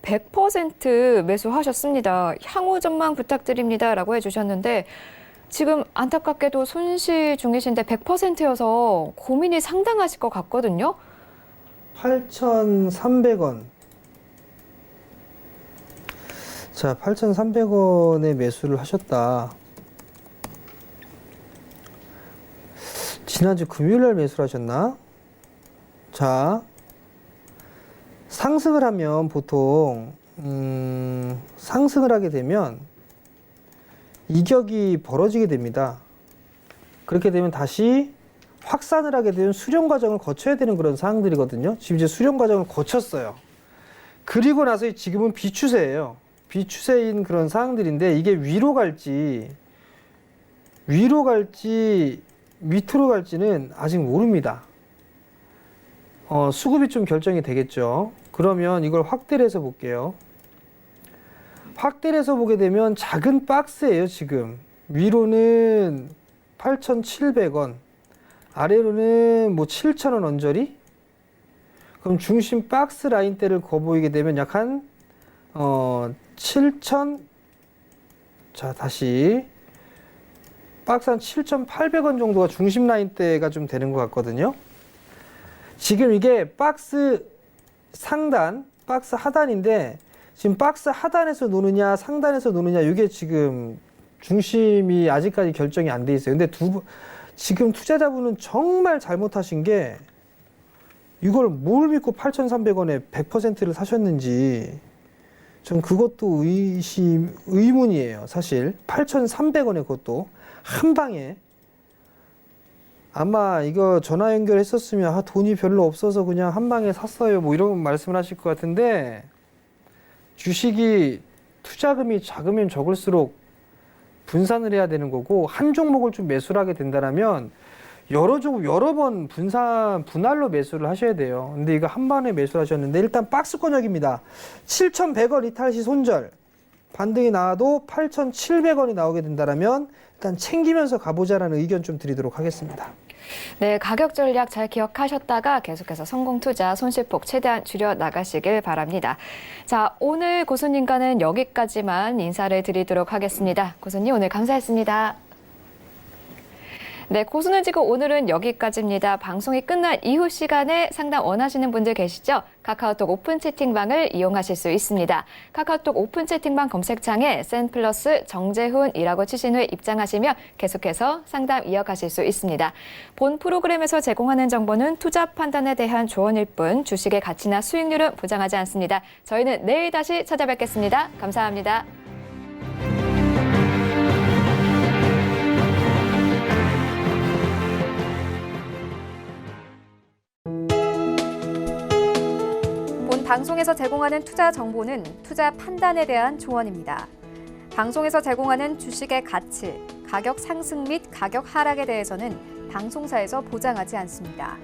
100% 매수하셨습니다. 향후 전망 부탁드립니다. 라고 해주셨는데 지금 안타깝게도 손실 중이신데 100%여서 고민이 상당하실 것 같거든요. 8,300원. 자, 8,300원에 매수를 하셨다. 지난주 금요일날 매수를 하셨나? 자, 상승을 하면 보통 상승을 하게 되면 이격이 벌어지게 됩니다. 그렇게 되면 다시 확산을 하게 되면 수렴 과정을 거쳐야 되는 그런 상황들이거든요. 지금 이제 수렴 과정을 거쳤어요. 그리고 나서 지금은 비추세예요. 비추세인 그런 상황들인데 이게 위로 갈지 밑으로 갈지는 아직 모릅니다. 수급이 좀 결정이 되겠죠. 그러면 이걸 확대를 해서 볼게요. 확대를 해서 보게 되면 작은 박스예요, 지금. 위로는 8,700원, 아래로는 뭐 7,000원 언저리? 그럼 중심 박스 라인대를 거보이게 되면 약 한 7,000, 자, 다시 박스 한 7,800원 정도가 중심 라인대가 좀 되는 것 같거든요. 지금 이게 박스 상단, 박스 하단인데 지금 박스 하단에서 노느냐 상단에서 노느냐 이게 지금 중심이 아직까지 결정이 안 돼 있어요. 근데 지금 투자자분은 정말 잘못하신 게 이걸 뭘 믿고 8,300원에 100%를 사셨는지 전 그것도 의문이에요. 사실 8,300원에 그것도 한 방에 아마 이거 전화 연결했었으면 돈이 별로 없어서 그냥 한 방에 샀어요 뭐 이런 말씀을 하실 것 같은데 주식이 투자금이 작으면 적을수록 분산을 해야 되는 거고 한 종목을 좀 매수를 하게 된다면 여러 번 분할로 매수를 하셔야 돼요. 근데 이거 한 번에 매수를 하셨는데 일단 박스 권역입니다. 7,100원 이탈 시 손절. 반등이 나와도 8,700원이 나오게 된다면 일단 챙기면서 가보자라는 의견 좀 드리도록 하겠습니다. 네, 가격 전략 잘 기억하셨다가 계속해서 성공 투자 손실폭 최대한 줄여 나가시길 바랍니다. 자, 오늘 고수님과는 여기까지만 인사를 드리도록 하겠습니다. 고수님 오늘 감사했습니다. 네, 고수는 지금 오늘은 여기까지입니다. 방송이 끝난 이후 시간에 상담 원하시는 분들 계시죠? 카카오톡 오픈 채팅방을 이용하실 수 있습니다. 카카오톡 오픈 채팅방 검색창에 센플러스 정재훈이라고 치신 후에 입장하시면 계속해서 상담 이어가실 수 있습니다. 본 프로그램에서 제공하는 정보는 투자 판단에 대한 조언일 뿐 주식의 가치나 수익률은 보장하지 않습니다. 저희는 내일 다시 찾아뵙겠습니다. 감사합니다. 본 방송에서 제공하는 투자 정보는 투자 판단에 대한 조언입니다. 방송에서 제공하는 주식의 가치, 가격 상승 및 가격 하락에 대해서는 방송사에서 보장하지 않습니다.